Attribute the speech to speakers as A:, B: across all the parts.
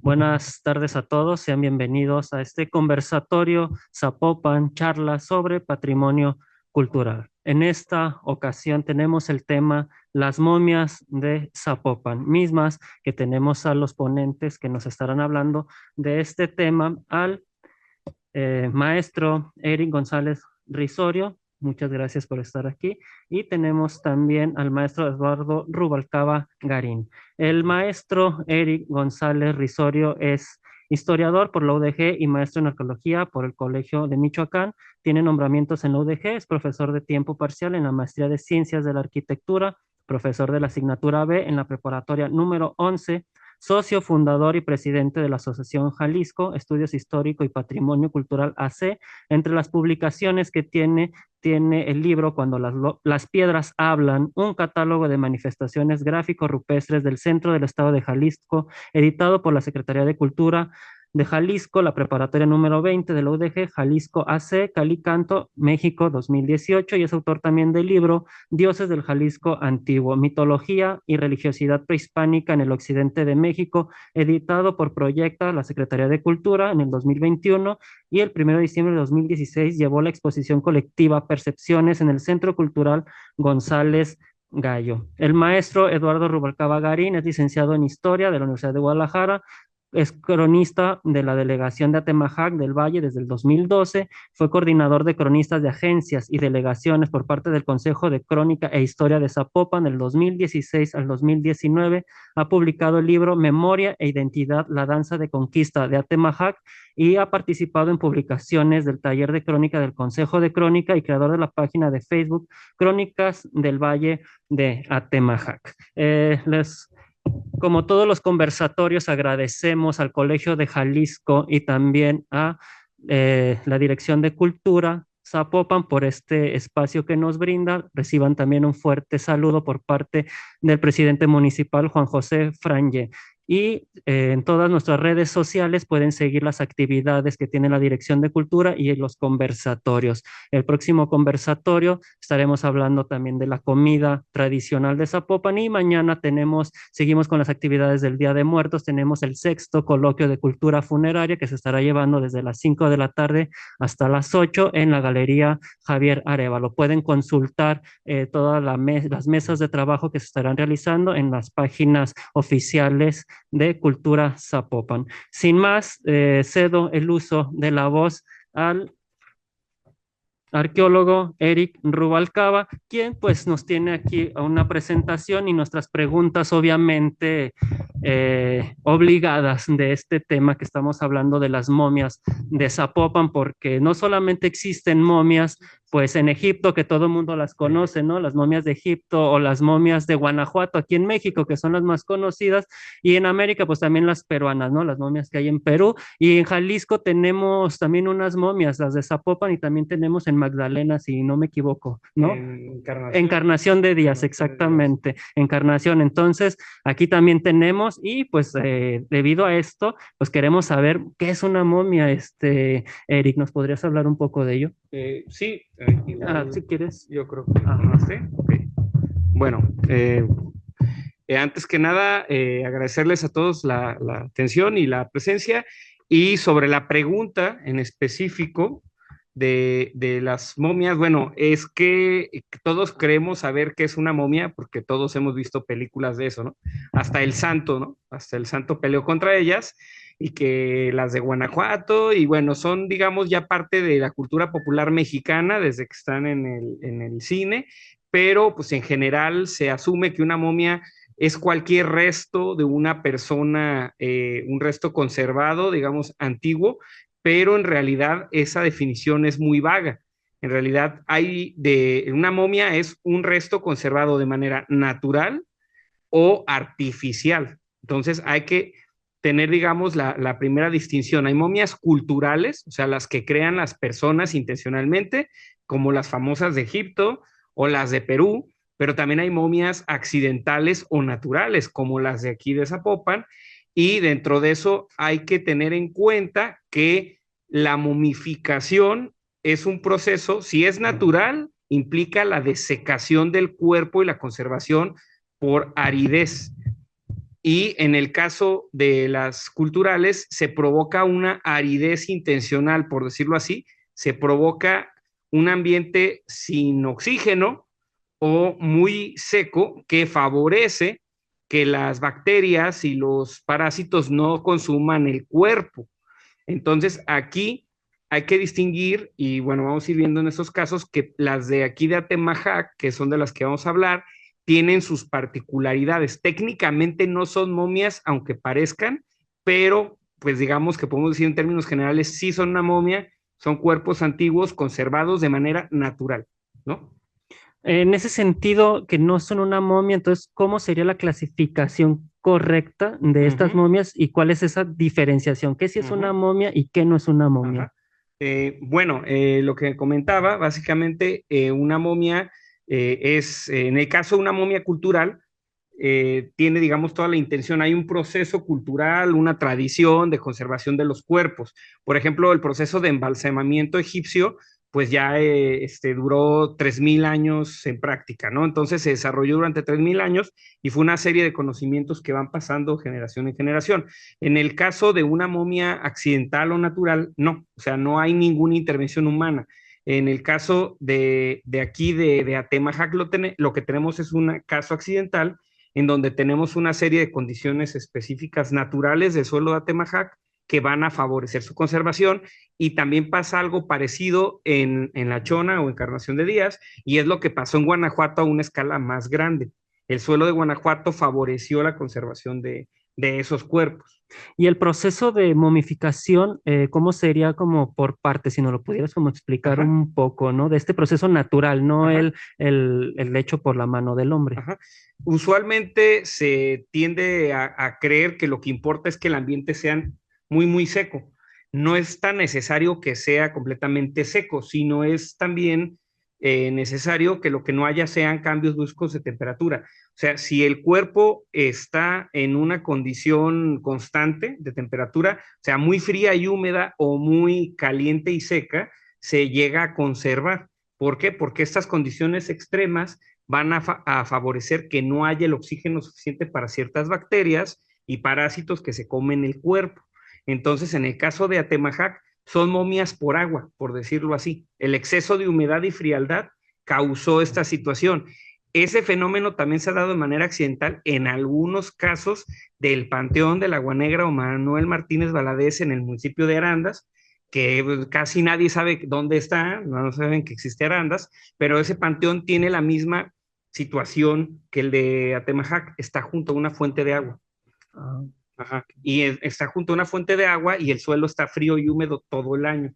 A: Buenas tardes a todos, sean bienvenidos a este conversatorio Zapopan, charla sobre patrimonio cultural. En esta ocasión tenemos el tema las momias de Zapopan, mismas que tenemos a los ponentes que nos estarán hablando de este tema, al maestro Eric González Risorio. Muchas gracias por estar aquí. Y tenemos también al maestro Eduardo Rubalcaba Garín. El maestro Eric González Risorio es historiador por la UDG y maestro en arqueología por el Colegio de Michoacán. Tiene nombramientos en la UDG, es profesor de tiempo parcial en la maestría de Ciencias de la Arquitectura, profesor de la asignatura B en la preparatoria número 11, socio fundador y presidente de la Asociación Jalisco, Estudios Histórico y Patrimonio Cultural AC. Entre las publicaciones que tiene el libro Cuando las piedras hablan, un catálogo de manifestaciones gráficos rupestres del centro del estado de Jalisco, editado por la Secretaría de Cultura de Jalisco, la preparatoria número 20 de la UDG, Jalisco AC, Calicanto, México 2018, y es autor también del libro Dioses del Jalisco Antiguo, Mitología y Religiosidad Prehispánica en el Occidente de México, editado por Proyecta, la Secretaría de Cultura, en el 2021, y el 1 de diciembre de 2016 llevó la exposición colectiva Percepciones en el Centro Cultural González Gallo. El maestro Eduardo Rubalcaba Garín es licenciado en Historia de la Universidad de Guadalajara, es cronista de la delegación de Atemajac del Valle desde el 2012, fue coordinador de cronistas de agencias y delegaciones por parte del Consejo de Crónica e Historia de Zapopan del 2016 al 2019, ha publicado el libro Memoria e Identidad, la danza de conquista de Atemajac, y ha participado en publicaciones del taller de crónica del Consejo de Crónica y creador de la página de Facebook Crónicas del Valle de Atemajac. Como todos los conversatorios, agradecemos al Colegio de Jalisco y también a la Dirección de Cultura Zapopan por este espacio que nos brinda. Reciban también un fuerte saludo por parte del presidente municipal, Juan José Franje. Y en todas nuestras redes sociales pueden seguir las actividades que tiene la Dirección de Cultura y los conversatorios. El próximo conversatorio estaremos hablando también de la comida tradicional de Zapopan, y mañana seguimos con las actividades del Día de Muertos. Tenemos el sexto coloquio de cultura funeraria que se estará llevando desde las 5 de la tarde hasta las 8 en la Galería Javier Arévalo. Pueden consultar todas las mesas de trabajo que se estarán realizando en las páginas oficiales de Cultura Zapopan. Sin más, cedo el uso de la voz al arqueólogo Eric Rubalcaba, quien pues nos tiene aquí una presentación y nuestras preguntas obviamente obligadas de este tema que estamos hablando de las momias de Zapopan, porque no solamente existen momias pues en Egipto, que todo el mundo las conoce, ¿no? Las momias de Egipto o las momias de Guanajuato aquí en México, que son las más conocidas, y en América pues también las peruanas, ¿no? Las momias que hay en Perú, y en Jalisco tenemos también unas momias, las de Zapopan, y también tenemos en Magdalena, si no me equivoco, ¿no? Encarnación de Díaz, exactamente, Encarnación. Entonces, aquí también tenemos, y pues debido a esto, pues queremos saber qué es una momia. Eric, ¿nos podrías hablar un poco de ello?
B: Sí, igual
A: Si quieres.
B: yo creo que no sé. Okay. Bueno, antes que nada, agradecerles a todos la atención y la presencia. Y sobre la pregunta en específico de las momias, bueno, es que todos creemos saber qué es una momia porque todos hemos visto películas de eso, ¿no? Hasta el santo, ¿no? Hasta el santo peleó contra ellas, y que las de Guanajuato, y bueno, son, digamos, ya parte de la cultura popular mexicana desde que están en el cine, pero pues en general se asume que una momia es cualquier resto de una persona, un resto conservado, digamos, antiguo, pero en realidad esa definición es muy vaga. En realidad una momia es un resto conservado de manera natural o artificial. Entonces hay que tener, digamos, la primera distinción. Hay momias culturales, o sea, las que crean las personas intencionalmente, como las famosas de Egipto o las de Perú, pero también hay momias accidentales o naturales, como las de aquí de Zapopan, y dentro de eso hay que tener en cuenta que la momificación es un proceso, si es natural, implica la desecación del cuerpo y la conservación por aridez. y en el caso de las culturales se provoca una aridez intencional, por decirlo así, se provoca un ambiente sin oxígeno o muy seco que favorece que las bacterias y los parásitos no consuman el cuerpo. Entonces, aquí hay que distinguir, y bueno, vamos a ir viendo en esos casos que las de aquí de Atemajac, que son de las que vamos a hablar, tienen sus particularidades. Técnicamente no son momias, aunque parezcan, pero pues digamos que podemos decir en términos generales, sí son una momia, son cuerpos antiguos conservados de manera natural, ¿no?
A: En ese sentido, que no son una momia, entonces, ¿cómo sería la clasificación correcta de
B: Uh
A: estas
B: -huh,
A: momias y cuál es esa diferenciación? ¿Qué sí
B: uh
A: es una
B: -huh,
A: momia y qué no es una momia?
B: ajá. Bueno, lo que comentaba, básicamente una momia es, en el caso de una momia cultural, tiene, digamos, toda la intención. Hay un proceso cultural, una tradición de conservación de los cuerpos. Por ejemplo, el proceso de embalsamamiento egipcio, pues ya duró 3.000 años en práctica, ¿no? Entonces se desarrolló durante 3.000 años y fue una serie de conocimientos que van pasando generación en generación. En el caso de una momia accidental o natural, no, o sea, no hay ninguna intervención humana. En el caso de aquí, de Atemajac, lo que tenemos es un caso accidental en donde tenemos una serie de condiciones específicas naturales del suelo de Atemajac que van a favorecer su conservación, y también pasa algo parecido en La Chona o Encarnación de Díaz, y es lo que pasó en Guanajuato a una escala más grande. El suelo de Guanajuato favoreció la conservación de esos cuerpos.
A: Y el proceso de momificación, ¿cómo sería como por partes? Si nos lo pudieras como explicar
B: Ajá,
A: un poco, ¿no? De este proceso natural, no
B: ajá.
A: el hecho por la mano del hombre.
B: Ajá. Usualmente se tiende a creer que lo que importa es que el ambiente sea muy, muy seco. No es tan necesario que sea completamente seco, sino es también necesario que lo que no haya sean cambios bruscos de temperatura. O sea, si el cuerpo está en una condición constante de temperatura, o sea, muy fría y húmeda o muy caliente y seca, se llega a conservar. ¿Por qué? Porque estas condiciones extremas van a favorecer que no haya el oxígeno suficiente para ciertas bacterias y parásitos que se comen el cuerpo. Entonces, en el caso de Atemajac, son momias por agua, por decirlo así. El exceso de humedad y frialdad causó esta situación. Ese fenómeno también se ha dado de manera accidental en algunos casos del Panteón de la Agua Negra o Manuel Martínez Valadez en el municipio de Arandas, que casi nadie sabe dónde está, no saben que existe Arandas, pero ese panteón tiene la misma situación que el de Atemajac, está junto a una fuente de agua.
A: Ah.
B: Ajá. Y está junto a una fuente de agua y el suelo está frío y húmedo todo el año.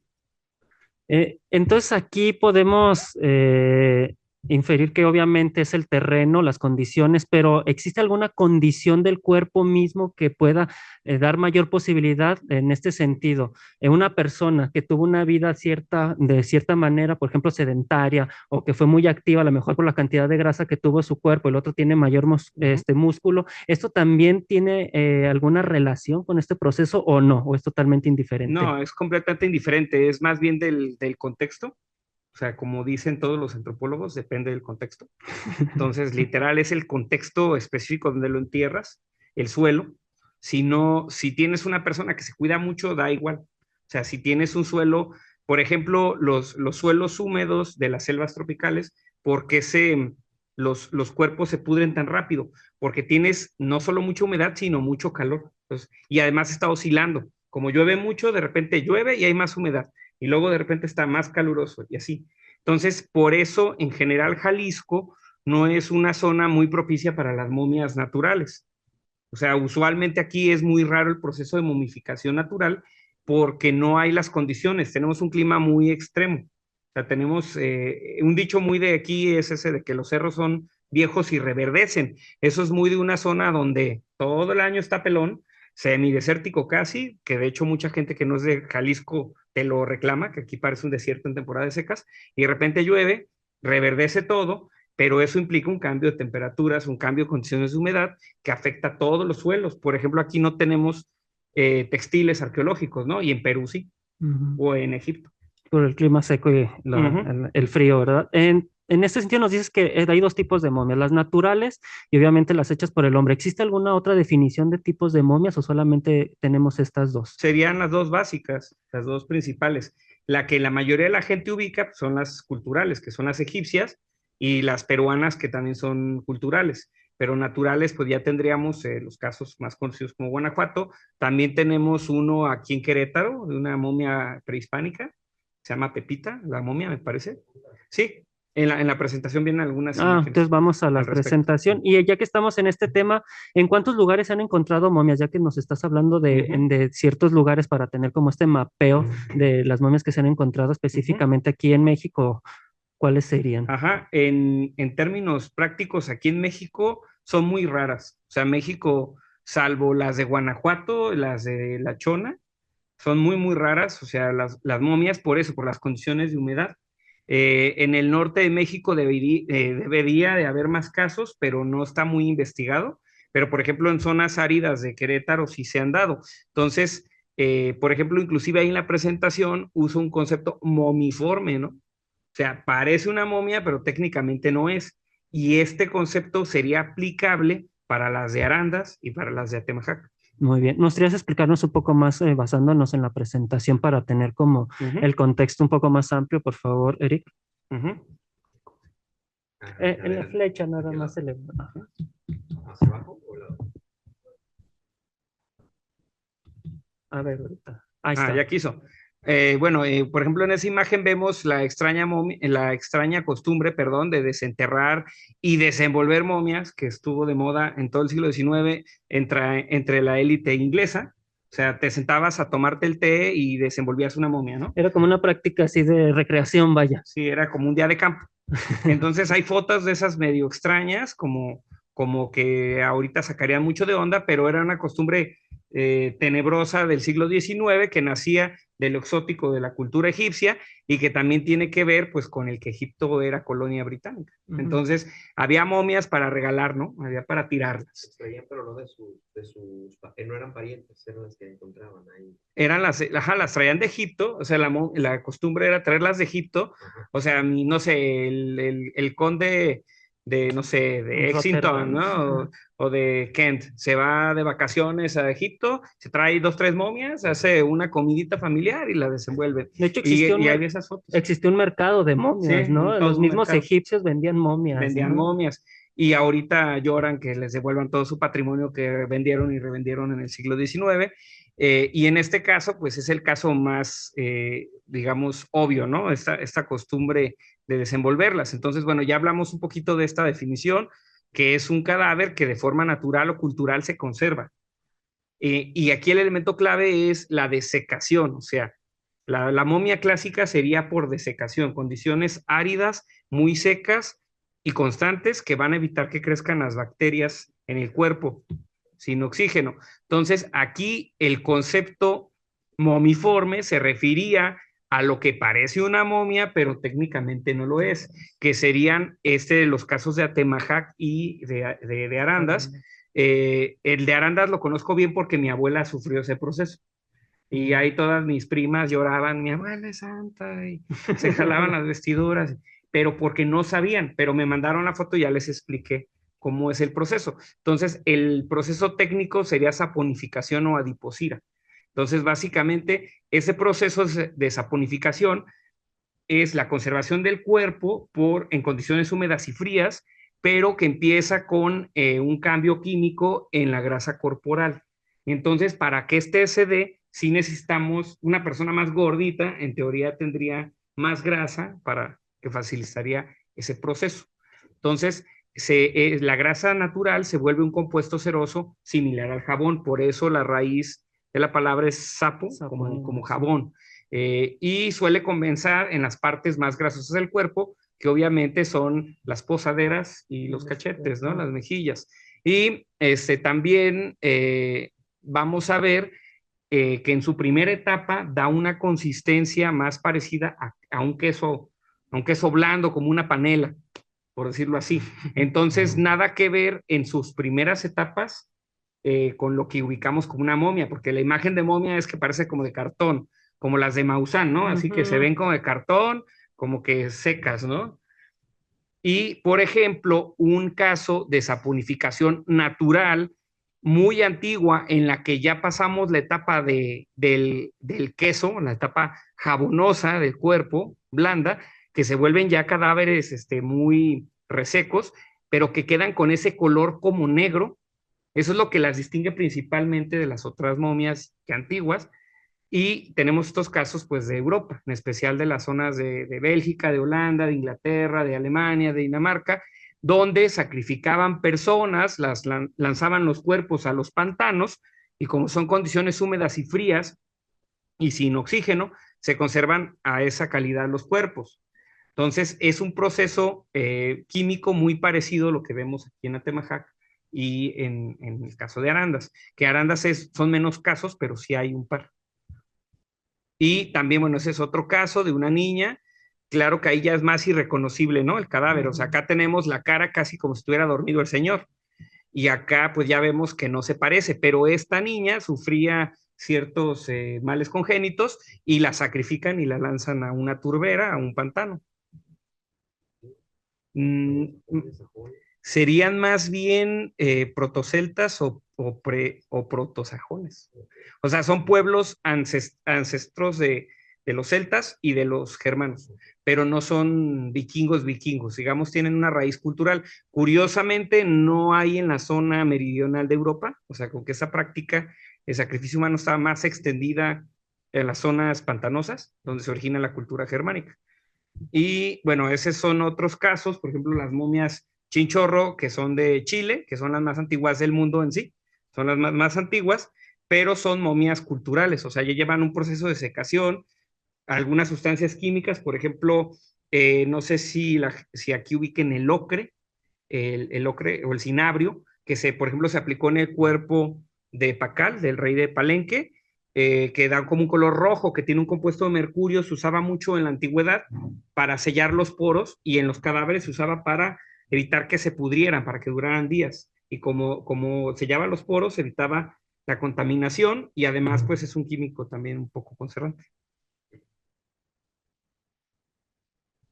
A: Entonces aquí podemos inferir que obviamente es el terreno, las condiciones, pero ¿existe alguna condición del cuerpo mismo que pueda dar mayor posibilidad en este sentido? Una persona que tuvo una vida de cierta manera, por ejemplo, sedentaria o que fue muy activa, a lo mejor por la cantidad de grasa que tuvo su cuerpo, el otro tiene mayor
B: Uh -huh.
A: músculo, ¿esto también tiene alguna relación con este proceso o no? ¿O es totalmente indiferente?
B: No, es completamente indiferente, es más bien del contexto. O sea, como dicen todos los antropólogos, depende del contexto. Entonces, literal, es el contexto específico donde lo entierras, el suelo. Si no, si tienes una persona que se cuida mucho, da igual. O sea, si tienes un suelo, por ejemplo, los suelos húmedos de las selvas tropicales, ¿por qué los cuerpos se pudren tan rápido? Porque tienes no solo mucha humedad, sino mucho calor. Entonces, y además está oscilando. Como llueve mucho, de repente llueve y hay más humedad. Y luego de repente está más caluroso y así. Entonces, por eso, en general, Jalisco no es una zona muy propicia para las momias naturales. O sea, usualmente aquí es muy raro el proceso de momificación natural porque no hay las condiciones. Tenemos un clima muy extremo. O sea, tenemos un dicho muy de aquí es ese de que los cerros son viejos y reverdecen. Eso es muy de una zona donde todo el año está pelón, semidesértico casi, que de hecho mucha gente que no es de Jalisco te lo reclama, que aquí parece un desierto en temporada de secas, y de repente llueve, reverdece todo, pero eso implica un cambio de temperaturas, un cambio de condiciones de humedad que afecta a todos los suelos. Por ejemplo, aquí no tenemos textiles arqueológicos, ¿no? Y en Perú sí,
A: Ujú.
B: o en Egipto.
A: Por el clima seco y
B: Uh -huh.
A: el frío, ¿verdad? en este sentido nos dices que hay dos tipos de momias, las naturales y obviamente las hechas por el hombre. ¿Existe alguna otra definición de tipos de momias o solamente tenemos estas dos?
B: Serían las dos básicas, las dos principales. La que la mayoría de la gente ubica pues, son las culturales, que son las egipcias, y las peruanas, que también son culturales. Pero naturales, pues ya tendríamos los casos más conocidos como Guanajuato. También tenemos uno aquí en Querétaro, de una momia prehispánica, se llama Pepita, la momia, me parece. Sí, en la presentación vienen algunas
A: Entonces
B: imágenes
A: vamos a la
B: al respecto.
A: presentación. Y ya que estamos en este tema, ¿en cuántos lugares se han encontrado momias? Ya que nos estás hablando de ciertos lugares para tener como este mapeo de las momias que se han encontrado específicamente aquí en México, ¿cuáles serían?
B: Ajá, en términos prácticos, aquí en México son muy raras. O sea, México, salvo las de Guanajuato, las de La Chona, son muy, muy raras. O sea, las momias, por eso, por las condiciones de humedad. En el norte de México debería de haber más casos, pero no está muy investigado. Pero, por ejemplo, en zonas áridas de Querétaro sí se han dado. Entonces, por ejemplo, inclusive ahí en la presentación uso un concepto momiforme, ¿no? O sea, parece una momia, pero técnicamente no es. Y este concepto sería aplicable para las de Arandas y para las de Atemajac.
A: Muy bien. ¿Nos podrías explicarnos un poco más basándonos en la presentación para tener como
B: Ujú,
A: el contexto un poco más amplio, por favor, Eric?
B: ujú.
A: En la flecha nada más se le... Ajá.
C: ¿Hacia abajo o lado?
A: A ver, ahorita. Ahí
B: Ah, ya
A: está.
B: quiso. Bueno, por ejemplo, en esa imagen vemos la extraña costumbre, perdón, de desenterrar y desenvolver momias que estuvo de moda en todo el siglo XIX entre la élite inglesa. O sea, te sentabas a tomarte el té y desenvolvías una momia, ¿no?
A: Era como una práctica así de recreación, vaya.
B: Sí, era como un día de campo. Entonces hay fotos de esas medio extrañas, como que ahorita sacarían mucho de onda, pero era una costumbre tenebrosa del siglo XIX que nacía de lo exótico de la cultura egipcia y que también tiene que ver pues con el que Egipto era colonia británica. Entonces había momias para regalar, ¿no? Había para tirarlas.
C: Extraían, pero no no eran parientes, eran las que encontraban ahí.
B: Eran las traían de Egipto, o sea, la costumbre era traerlas de Egipto,
C: Ajá.
B: o sea, no sé, el conde de, no sé, de Exington,
A: Rotterdam.
B: ¿no? O de Kent, se va de vacaciones a Egipto, se trae dos, tres momias, hace una comidita familiar y la desenvuelve.
A: De hecho,
B: Y hay esas fotos.
A: existió un mercado de
B: Sí,
A: momias, ¿no?
B: todo
A: Los
B: un
A: mismos
B: mercado.
A: egipcios vendían momias,
B: Vendían
A: ¿no?
B: momias. Y ahorita lloran que les devuelvan todo su patrimonio que vendieron y revendieron en el siglo XIX. Y en este caso, pues es el caso más, digamos, obvio, ¿no? Esta costumbre de desenvolverlas. Entonces, bueno, ya hablamos un poquito de esta definición, que es un cadáver que de forma natural o cultural se conserva. Y aquí el elemento clave es la desecación, o sea, la momia clásica sería por desecación, condiciones áridas, muy secas y constantes que van a evitar que crezcan las bacterias en el cuerpo sin oxígeno. Entonces, aquí el concepto momiforme se refería a lo que parece una momia, pero técnicamente no lo es, que serían los casos de Atemajac y de Arandas. El de Arandas lo conozco bien porque mi abuela sufrió ese proceso. Y ahí todas mis primas lloraban, mi abuela es santa, y se jalaban las vestiduras, pero porque no sabían, pero me mandaron la foto y ya les expliqué cómo es el proceso. Entonces, el proceso técnico sería saponificación o adiposira. Entonces, básicamente, ese proceso de saponificación es la conservación del cuerpo en condiciones húmedas y frías, pero que empieza con un cambio químico en la grasa corporal. Entonces, para que este se dé, sí necesitamos una persona más gordita, en teoría tendría más grasa para que facilitaría ese proceso. Entonces, la grasa natural se vuelve un compuesto ceroso similar al jabón, por eso la raíz de la palabra es sapo, como jabón. Y suele comenzar en las partes más grasosas del cuerpo, que obviamente son las posaderas y los cachetes, ¿no? Las mejillas. Y también vamos a ver que en su primera etapa da una consistencia más parecida a un queso blando, como una panela, por decirlo así. Entonces, nada que ver en sus primeras etapas con lo que ubicamos como una momia, porque la imagen de momia es que parece como de cartón, como las de Maussan, ¿no? Así que se ven como de cartón, como que secas, ¿no? Y, por ejemplo, un caso de saponificación natural muy antigua en la que ya pasamos la etapa del queso, la etapa jabonosa del cuerpo, blanda, que se vuelven ya cadáveres muy resecos, pero que quedan con ese color como negro. Eso es lo que las distingue principalmente de las otras momias que antiguas. Y tenemos estos casos pues de Europa, en especial de las zonas de Bélgica, de Holanda, de Inglaterra, de Alemania, de Dinamarca, donde sacrificaban personas, lanzaban los cuerpos a los pantanos y como son condiciones húmedas y frías y sin oxígeno, se conservan a esa calidad los cuerpos. Entonces es un proceso químico muy parecido a lo que vemos aquí en Atemajac y en el caso de Arandas, que Arandas son menos casos, pero sí hay un par. Y también, bueno, ese es otro caso de una niña. Claro que ahí ya es más irreconocible, ¿no? El cadáver. O sea, acá tenemos la cara casi como si estuviera dormido el señor. Y acá, pues ya vemos que no se parece. Pero esta niña sufría ciertos males congénitos y la sacrifican y la lanzan a una turbera, a un pantano. Mm, serían más bien protoceltas o protosajones. O sea, son pueblos ancestros de los celtas y de los germanos, pero no son vikingos, digamos, tienen una raíz cultural. Curiosamente, no hay en la zona meridional de Europa, o sea, con que esa práctica de sacrificio humano estaba más extendida en las zonas pantanosas, donde se origina la cultura germánica. Y bueno, esos son otros casos, por ejemplo, las momias chinchorro, que son de Chile, que son las más antiguas del mundo en sí, son las más antiguas, pero son momias culturales, o sea, ya llevan un proceso de secación, algunas sustancias químicas, por ejemplo, no sé si aquí ubiquen el ocre, el ocre o el cinabrio, que por ejemplo, se aplicó en el cuerpo de Pacal, del rey de Palenque, que da como un color rojo, que tiene un compuesto de mercurio, se usaba mucho en la antigüedad para sellar los poros y en los cadáveres se usaba para evitar que se pudrieran, para que duraran días. Y como sellaba los poros, evitaba la contaminación y además pues es un químico también un poco conservante.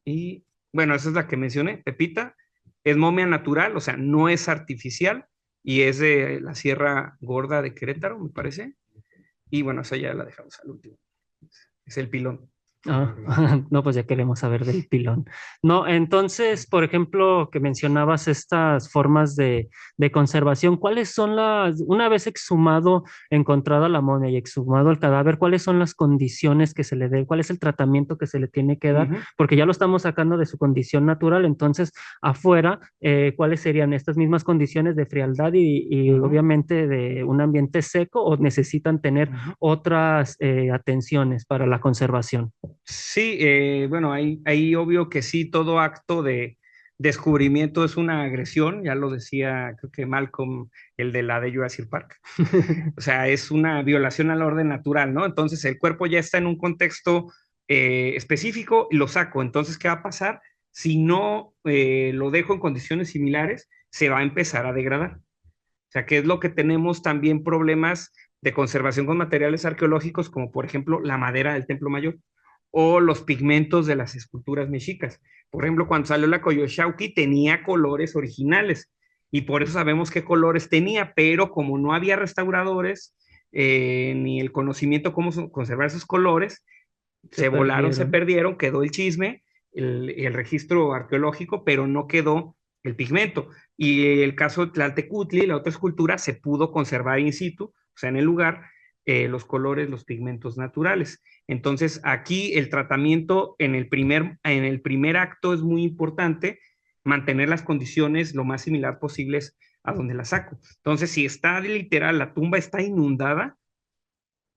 B: Y bueno, esa es la que mencioné, Pepita. Es momia natural, o sea, no es artificial y es de la Sierra Gorda de Querétaro, me parece. Y bueno, esa ya la dejamos al último. Es el pilón.
A: Ah, no, pues ya queremos saber del pilón. No, entonces, por ejemplo, que mencionabas estas formas de conservación, ¿cuáles son una vez exhumado, encontrada la momia y exhumado el cadáver, cuáles son las condiciones que se le dé, cuál es el tratamiento que se le tiene que dar? Porque ya lo estamos sacando de su condición natural, entonces, afuera, ¿cuáles serían estas mismas condiciones de frialdad y obviamente de un ambiente seco o necesitan tener otras atenciones para la conservación?
B: Sí, bueno, ahí obvio que sí, todo acto de descubrimiento es una agresión, ya lo decía, creo que Malcolm, el de la de Jurassic Park. O sea, es una violación al orden natural, ¿no? Entonces el cuerpo ya está en un contexto específico y lo saco. Entonces, ¿qué va a pasar? Si no lo dejo en condiciones similares, se va a empezar a degradar. O sea, que es lo que tenemos también problemas de conservación con materiales arqueológicos, como por ejemplo la madera del Templo Mayor o los pigmentos de las esculturas mexicas. Por ejemplo, cuando salió la Coyoshauqui tenía colores originales y por eso sabemos qué colores tenía, pero como no había restauradores ni el conocimiento cómo conservar esos colores, se volaron, se perdieron, quedó el chisme, el registro arqueológico, pero no quedó el pigmento. Y el caso de Tlaltecutli, la otra escultura, se pudo conservar in situ, o sea, en el lugar, los colores, los pigmentos naturales. Entonces, aquí el tratamiento en el primer acto es muy importante, mantener las condiciones lo más similar posibles a donde la saco. Entonces, si está literal, la tumba está inundada,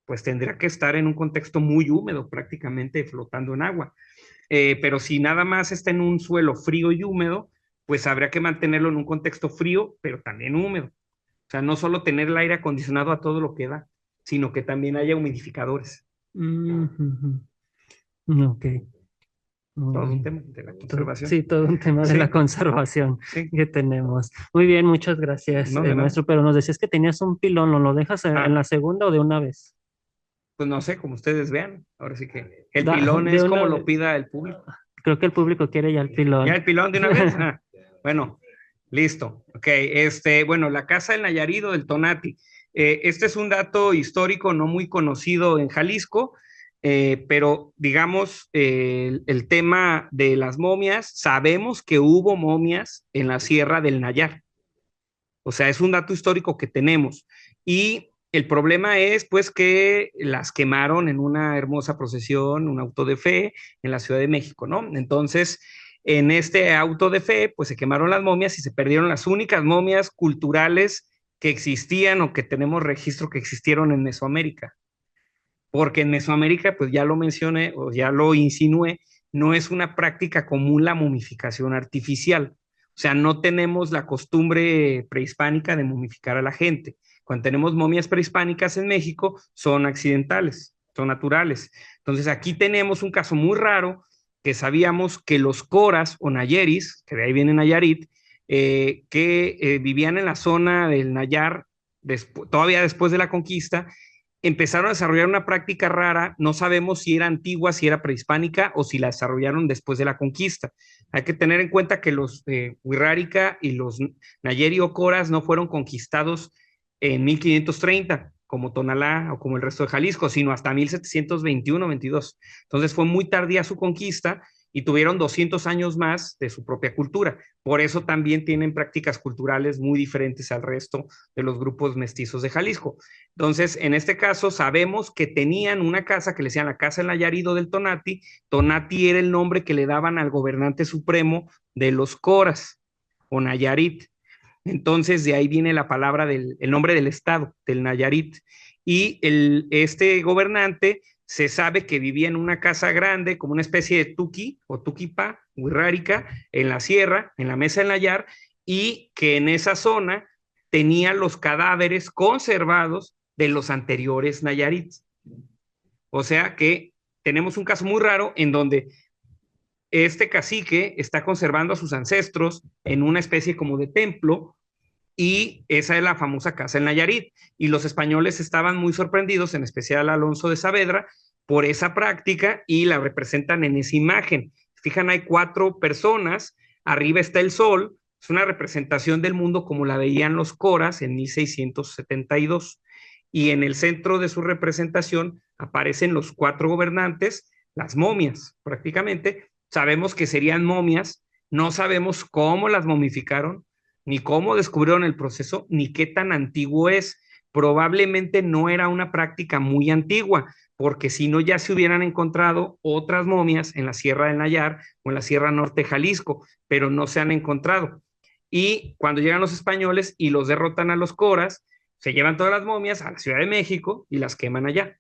B: pues tendría que estar en un contexto muy húmedo, prácticamente flotando en agua. Pero si nada más está en un suelo frío y húmedo, pues habría que mantenerlo en un contexto frío, pero también húmedo. O sea, no solo tener el aire acondicionado a todo lo que da, sino que también haya humidificadores.
A: Ok.
B: Todo un tema de la conservación.
A: Sí, todo un tema de la conservación que tenemos. Muy bien, muchas gracias,
B: No,
A: maestro. Pero nos decías que tenías un pilón, ¿lo dejas en la segunda o de una vez?
B: Pues no sé, como ustedes vean. Ahora sí que el pilón es como lo pida el público.
A: Creo que el público quiere ya el pilón.
B: ¿Ya el pilón de una vez? Ah, bueno, listo. Ok, bueno, la casa del Nayarit o del Tonati. Este es un dato histórico no muy conocido en Jalisco, pero digamos, el tema de las momias, sabemos que hubo momias en la Sierra del Nayar. O sea, es un dato histórico que tenemos. Y el problema es, pues, que las quemaron en una hermosa procesión, un auto de fe en la Ciudad de México, ¿no? Entonces, en este auto de fe, pues se quemaron las momias y se perdieron las únicas momias culturales que existían o que tenemos registro que existieron en Mesoamérica. Porque en Mesoamérica, pues ya lo mencioné o ya lo insinué, no es una práctica común la momificación artificial. O sea, no tenemos la costumbre prehispánica de momificar a la gente. Cuando tenemos momias prehispánicas en México, son accidentales, son naturales. Entonces, aquí tenemos un caso muy raro que sabíamos que los coras o nayeris, que de ahí viene Nayarit, que vivían en la zona del Nayar todavía después de la conquista, empezaron a desarrollar una práctica rara, no sabemos si era antigua, si era prehispánica o si la desarrollaron después de la conquista. Hay que tener en cuenta que los Wixárika y los Nayeri o Coras no fueron conquistados en 1530 como Tonalá o como el resto de Jalisco, sino hasta 1721-22. Entonces fue muy tardía su conquista y tuvieron 200 años más de su propia cultura. Por eso también tienen prácticas culturales muy diferentes al resto de los grupos mestizos de Jalisco. Entonces, en este caso, sabemos que tenían una casa que le decían la Casa del Nayarido del Tonati. Tonati era el nombre que le daban al gobernante supremo de los Coras o Nayarit. Entonces, de ahí viene la palabra el nombre del estado, del Nayarit. Y este gobernante se sabe que vivía en una casa grande, como una especie de tuqui o tuquipa, wixárika, en la sierra, en la Mesa del Nayar, y que en esa zona tenía los cadáveres conservados de los anteriores Nayarits. O sea que tenemos un caso muy raro en donde este cacique está conservando a sus ancestros en una especie como de templo, y esa es la famosa casa en Nayarit. Y los españoles estaban muy sorprendidos, en especial Alonso de Saavedra, por esa práctica y la representan en esa imagen. Fijan, hay 4 personas, arriba está el sol, es una representación del mundo como la veían los coras en 1672. Y en el centro de su representación aparecen los 4 gobernantes, las momias prácticamente. Sabemos que serían momias, no sabemos cómo las momificaron, ni cómo descubrieron el proceso, ni qué tan antiguo es. Probablemente no era una práctica muy antigua, porque si no ya se hubieran encontrado otras momias en la Sierra del Nayar o en la Sierra Norte de Jalisco, pero no se han encontrado. Y cuando llegan los españoles y los derrotan a los coras, se llevan todas las momias a la Ciudad de México y las queman allá.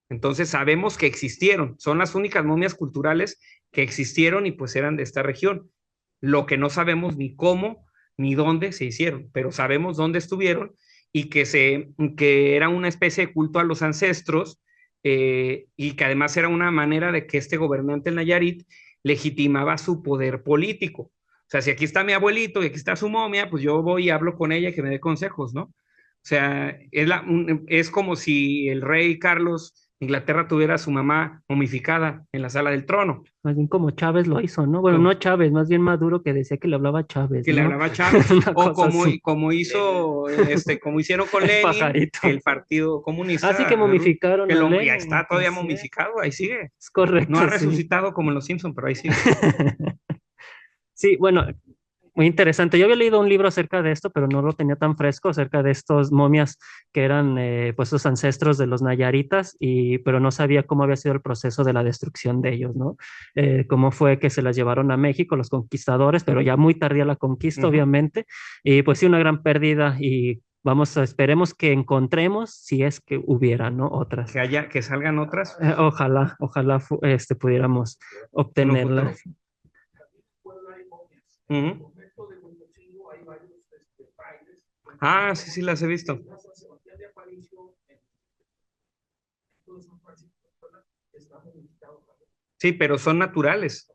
B: Entonces sabemos que existieron, son las únicas momias culturales que existieron y pues eran de esta región. Lo que no sabemos ni cómo ni dónde se hicieron, pero sabemos dónde estuvieron y que era una especie de culto a los ancestros, y que además era una manera de que este gobernante, el Nayarit, legitimaba su poder político. O sea, si aquí está mi abuelito y aquí está su momia, pues yo voy y hablo con ella y que me dé consejos, ¿no? O sea, es como si el rey Carlos de Inglaterra tuviera a su mamá momificada en la sala del trono.
A: Más bien como Chávez lo hizo, ¿no? Bueno, no Chávez, más bien Maduro, que decía que le hablaba a Chávez,
B: Que le
A: ¿no?
B: hablaba a Chávez,
A: Una
B: o
A: cosa así.
B: como hicieron con
A: El
B: Lenin,
A: pajarito.
B: el Partido Comunista,
A: Así que momificaron
B: que
A: a
B: ya
A: Lenin.
B: está todavía
A: Así es.
B: momificado, ahí sigue.
A: Es correcto,
B: No ha
A: sí.
B: resucitado como en Los Simpson, pero ahí sigue.
A: Sí, bueno, muy interesante. Yo había leído un libro acerca de esto, pero no lo tenía tan fresco, acerca de estos momias que eran pues los ancestros de los nayaritas, pero no sabía cómo había sido el proceso de la destrucción de ellos, ¿no? Cómo fue que se las llevaron a México los conquistadores, pero ya muy tardía la conquista, obviamente, y pues sí, una gran pérdida y esperemos que encontremos, si es que hubiera, ¿no? Otras.
B: Que salgan otras.
A: Ojalá, pudiéramos obtenerlas.
B: Ah, sí, sí, las he visto. Sí, pero son naturales,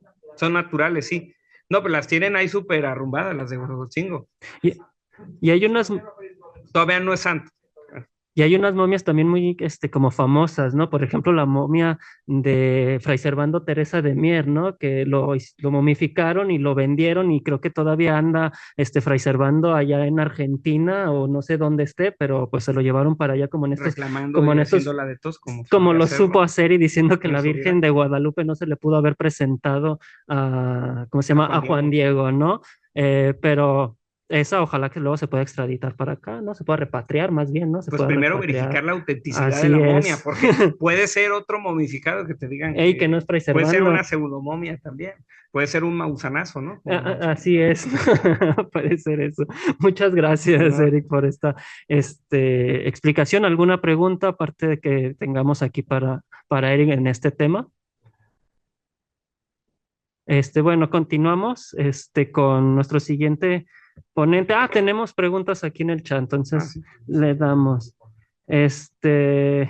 B: sí. No, pero las tienen ahí súper arrumbadas, las de Huejotzingo.
A: Y hay unas,
B: Todavía no es santo.
A: Y hay unas momias también muy, como famosas, ¿no? Por ejemplo, la momia de Fray Servando Teresa de Mier, ¿no? Que lo momificaron y lo vendieron y creo que todavía anda, Fray Servando allá en Argentina o no sé dónde esté, pero pues se lo llevaron para allá
B: Reclamando
A: como
B: y
A: en estos,
B: haciéndola de tos, como
A: como
B: solía
A: lo supo
B: hacerlo,
A: hacer y diciendo que
B: como
A: la
B: eso
A: Virgen
B: hubiera
A: de Guadalupe no se le pudo haber presentado a, ¿cómo se
B: a
A: llama?
B: Juan
A: A Juan
B: Diego.
A: Diego, ¿no? Pero esa ojalá que luego se pueda extraditar para acá, ¿no? Se pueda repatriar más bien, ¿no? Se
B: Pues
A: pueda
B: primero verificar
A: repatriar.
B: la autenticidad de
A: Así
B: la momia,
A: es.
B: porque puede ser otro momificado que te digan
A: Ey, que no es
B: que puede ser una
A: preservando.
B: pseudomomia también, puede ser un mausanazo, ¿no?
A: Así es. Puede ser eso. Muchas gracias,
B: ¿Verdad?
A: Eric, por esta explicación. ¿Alguna pregunta aparte de que tengamos aquí para Eric en este tema? Bueno, continuamos con nuestro siguiente ponente. Ah, tenemos preguntas aquí en el chat,
B: Ah,
A: entonces
B: sí.
A: le damos. Este,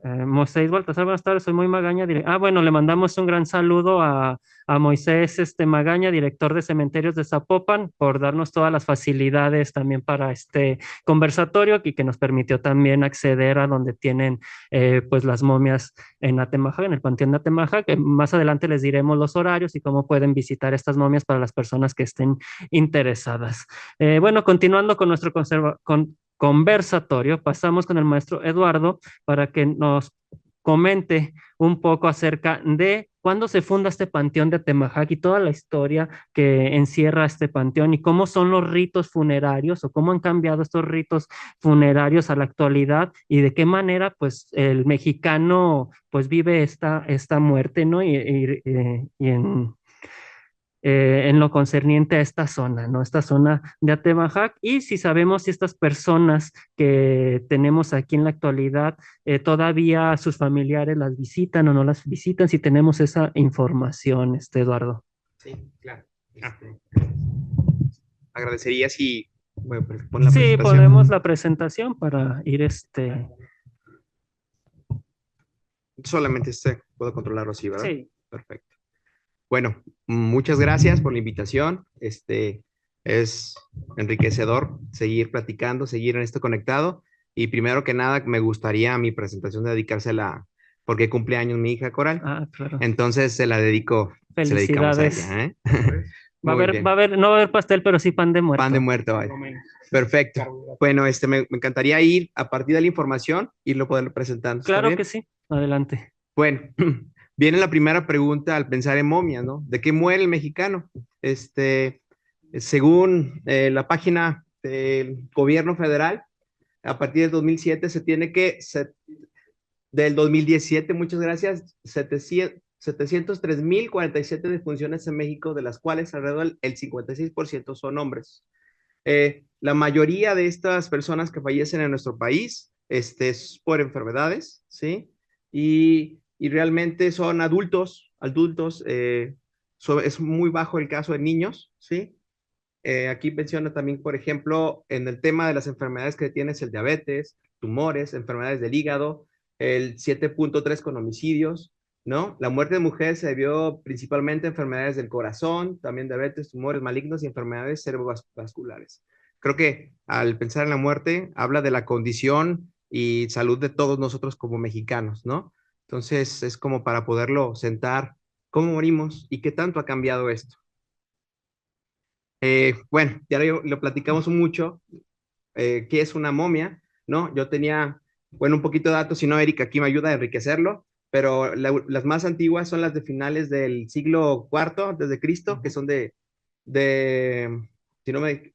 A: Moisés Baltasar, buenas tardes, soy muy Magaña. Bueno, le mandamos un gran saludo a Moisés Magaña, director de Cementerios de Zapopan, por darnos todas las facilidades también para este conversatorio y que nos permitió también acceder a donde tienen pues las momias en Atemajac, en el Panteón de Atemajac, que más adelante les diremos los horarios y cómo pueden visitar estas momias para las personas que estén interesadas. Bueno, continuando con nuestro conversatorio, pasamos con el maestro Eduardo para que nos comente un poco acerca de cuándo se funda este panteón de Atemajac y toda la historia que encierra este panteón y cómo son los ritos funerarios o cómo han cambiado estos ritos funerarios a la actualidad y de qué manera pues el mexicano pues vive esta muerte, ¿no? Y en lo concerniente a esta zona, ¿no? Esta zona de Atemajac. Y si sabemos si estas personas que tenemos aquí en la actualidad todavía sus familiares las visitan o no las visitan, si tenemos esa información, Eduardo.
C: Sí, claro.
B: Ah,
C: Agradecería si, bueno, pues, pon la
A: Sí, podemos
C: presentación.
A: la presentación para ir
C: Solamente puedo controlarlo así, ¿verdad?
A: Sí.
C: Perfecto. Bueno, muchas gracias por la invitación. Es enriquecedor seguir platicando, seguir en esto conectado. Y primero que nada, me gustaría mi presentación dedicársela porque cumple años mi hija Coral.
A: Ah, claro.
C: Entonces se la dedicamos a
A: Felicidades.
C: ella, ¿eh?
A: Va a
C: Muy
A: haber,
C: bien.
A: no va a haber pastel, pero sí pan de
C: Pan de
A: muerto.
C: muerto, vaya. Perfecto. Bueno, me encantaría ir a partir de la información y lo poder presentar. ¿Está
A: Claro que
C: bien?
A: sí. Adelante.
C: Bueno, viene la primera pregunta al pensar en momias, ¿no? ¿De qué muere el mexicano? Según la página del gobierno federal, a partir del 2007 del 2017, muchas gracias, 703,047 defunciones en México, de las cuales alrededor del 56% son hombres. La mayoría de estas personas que fallecen en nuestro país es por enfermedades, ¿sí? Y realmente son adultos, es muy bajo el caso de niños, ¿sí? Aquí menciona también, por ejemplo, en el tema de las enfermedades que tienes, el diabetes, tumores, enfermedades del hígado, el 7.3 con homicidios, ¿no? La muerte de mujeres se debió principalmente a enfermedades del corazón, también diabetes, tumores malignos y enfermedades cerebrovasculares. Creo que al pensar en la muerte, habla de la condición y salud de todos nosotros como mexicanos, ¿no? Entonces, es como para poderlo sentar, cómo morimos y qué tanto ha cambiado esto. Bueno, ya lo platicamos mucho, qué es una momia, ¿no? Yo tenía, bueno, un poquito de datos, si no, Erika aquí me ayuda a enriquecerlo, pero las más antiguas son las de finales del siglo IV antes de Cristo, que son de si no me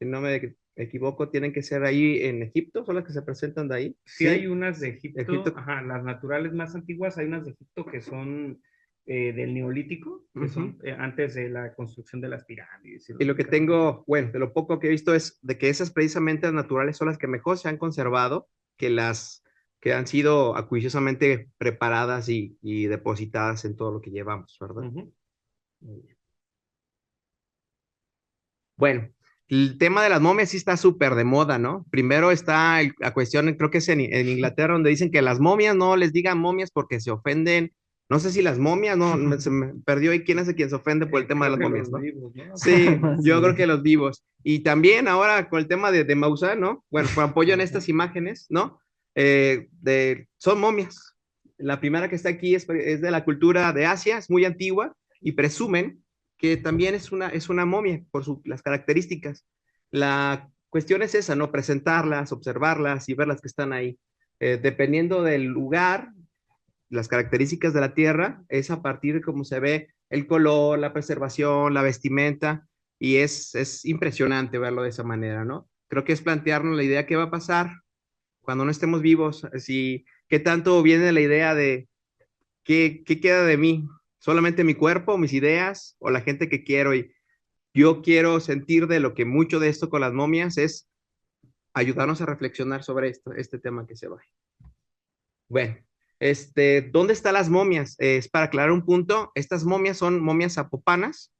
C: equivoco, tienen que ser ahí en Egipto, son las que se presentan de ahí.
B: sí, hay unas de Egipto,
C: Egipto.
B: ajá, las naturales más antiguas, hay unas de Egipto que son del Neolítico, que son antes de la construcción de las pirámides.
C: Y lo que tengo, bueno, de lo poco que he visto es de que esas precisamente naturales son las que mejor se han conservado, que las que han sido acuiciosamente preparadas y depositadas en todo lo que llevamos, ¿verdad? Bueno, el tema de las momias sí está súper de moda, ¿no? Primero está la cuestión, creo que es en Inglaterra, donde dicen que las momias no les digan momias porque se ofenden No sé si las momias, no, se me perdió ahí quién es quien se ofende por el tema de las momias, ¿no?
B: Vivos, ¿no?
C: Sí, yo
A: Sí.
C: creo que los vivos. Y también ahora con el tema de Maussan, ¿no? Bueno, por apoyo en estas imágenes, ¿no? Son momias. La primera que está aquí es de la cultura de Asia, es muy antigua y presumen que también es una momia por las características. La cuestión es esa, ¿no? Presentarlas, observarlas y ver las que están ahí. Dependiendo del lugar, las características de la tierra, es a partir de cómo se ve el color, la preservación, la vestimenta, y es impresionante verlo de esa manera, ¿no? Creo que es plantearnos la idea qué va a pasar cuando no estemos vivos, si, qué tanto viene la idea de qué queda de mí, solamente mi cuerpo, mis ideas o la gente que quiero, y yo quiero sentir de lo que mucho de esto con las momias es ayudarnos a reflexionar sobre este tema que se va. Bueno, ¿dónde están las momias? Es para aclarar un punto, estas momias son momias zapopanas,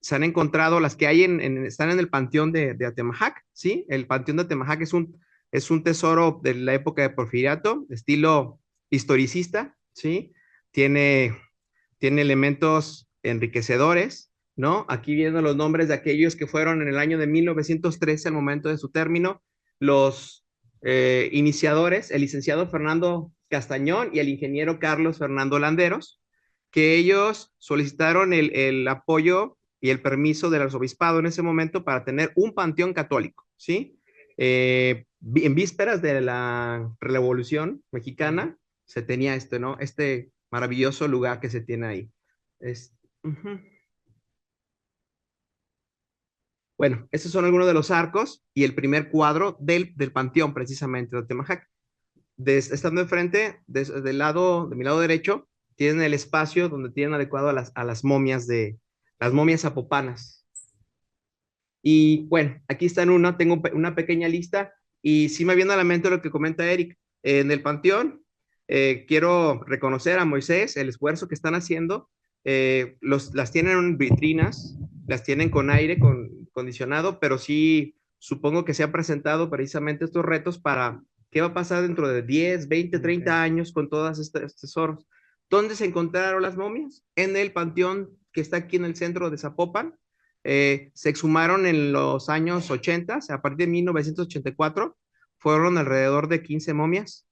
C: se han encontrado las que hay están en el panteón de Atemajac, ¿sí? El panteón de Atemajac es un tesoro de la época de Porfiriato, estilo historicista, ¿sí? Tiene, tiene elementos enriquecedores, ¿no? Aquí vienen los nombres de aquellos que fueron en el año de 1913, al momento de su término, los iniciadores, el licenciado Fernando Castañón y el ingeniero Carlos Fernando Landeros, que ellos solicitaron el apoyo y el permiso del arzobispado en ese momento para tener un panteón católico, ¿sí? En vísperas de la Revolución Mexicana se tenía ¿no? Este maravilloso lugar que se tiene ahí. Uh -huh. Bueno, estos son algunos de los arcos y el primer cuadro del panteón, precisamente, de Temajac. Estando enfrente, del lado, de mi lado derecho, tienen el espacio donde tienen adecuado a las momias las momias zapopanas. Y bueno, aquí está tengo una pequeña lista y sí me viene a la mente lo que comenta Eric. En el panteón, quiero reconocer a Moisés el esfuerzo que están haciendo. Las tienen en vitrinas, las tienen con aire acondicionado, pero sí supongo que se han presentado precisamente estos retos para qué va a pasar dentro de 10, 20, 30 años con todas estos tesoros. ¿Dónde se encontraron las momias? En el panteón que está aquí en el centro de Zapopan. Se exhumaron en los años 80, a partir de 1984, fueron alrededor de 15 momias,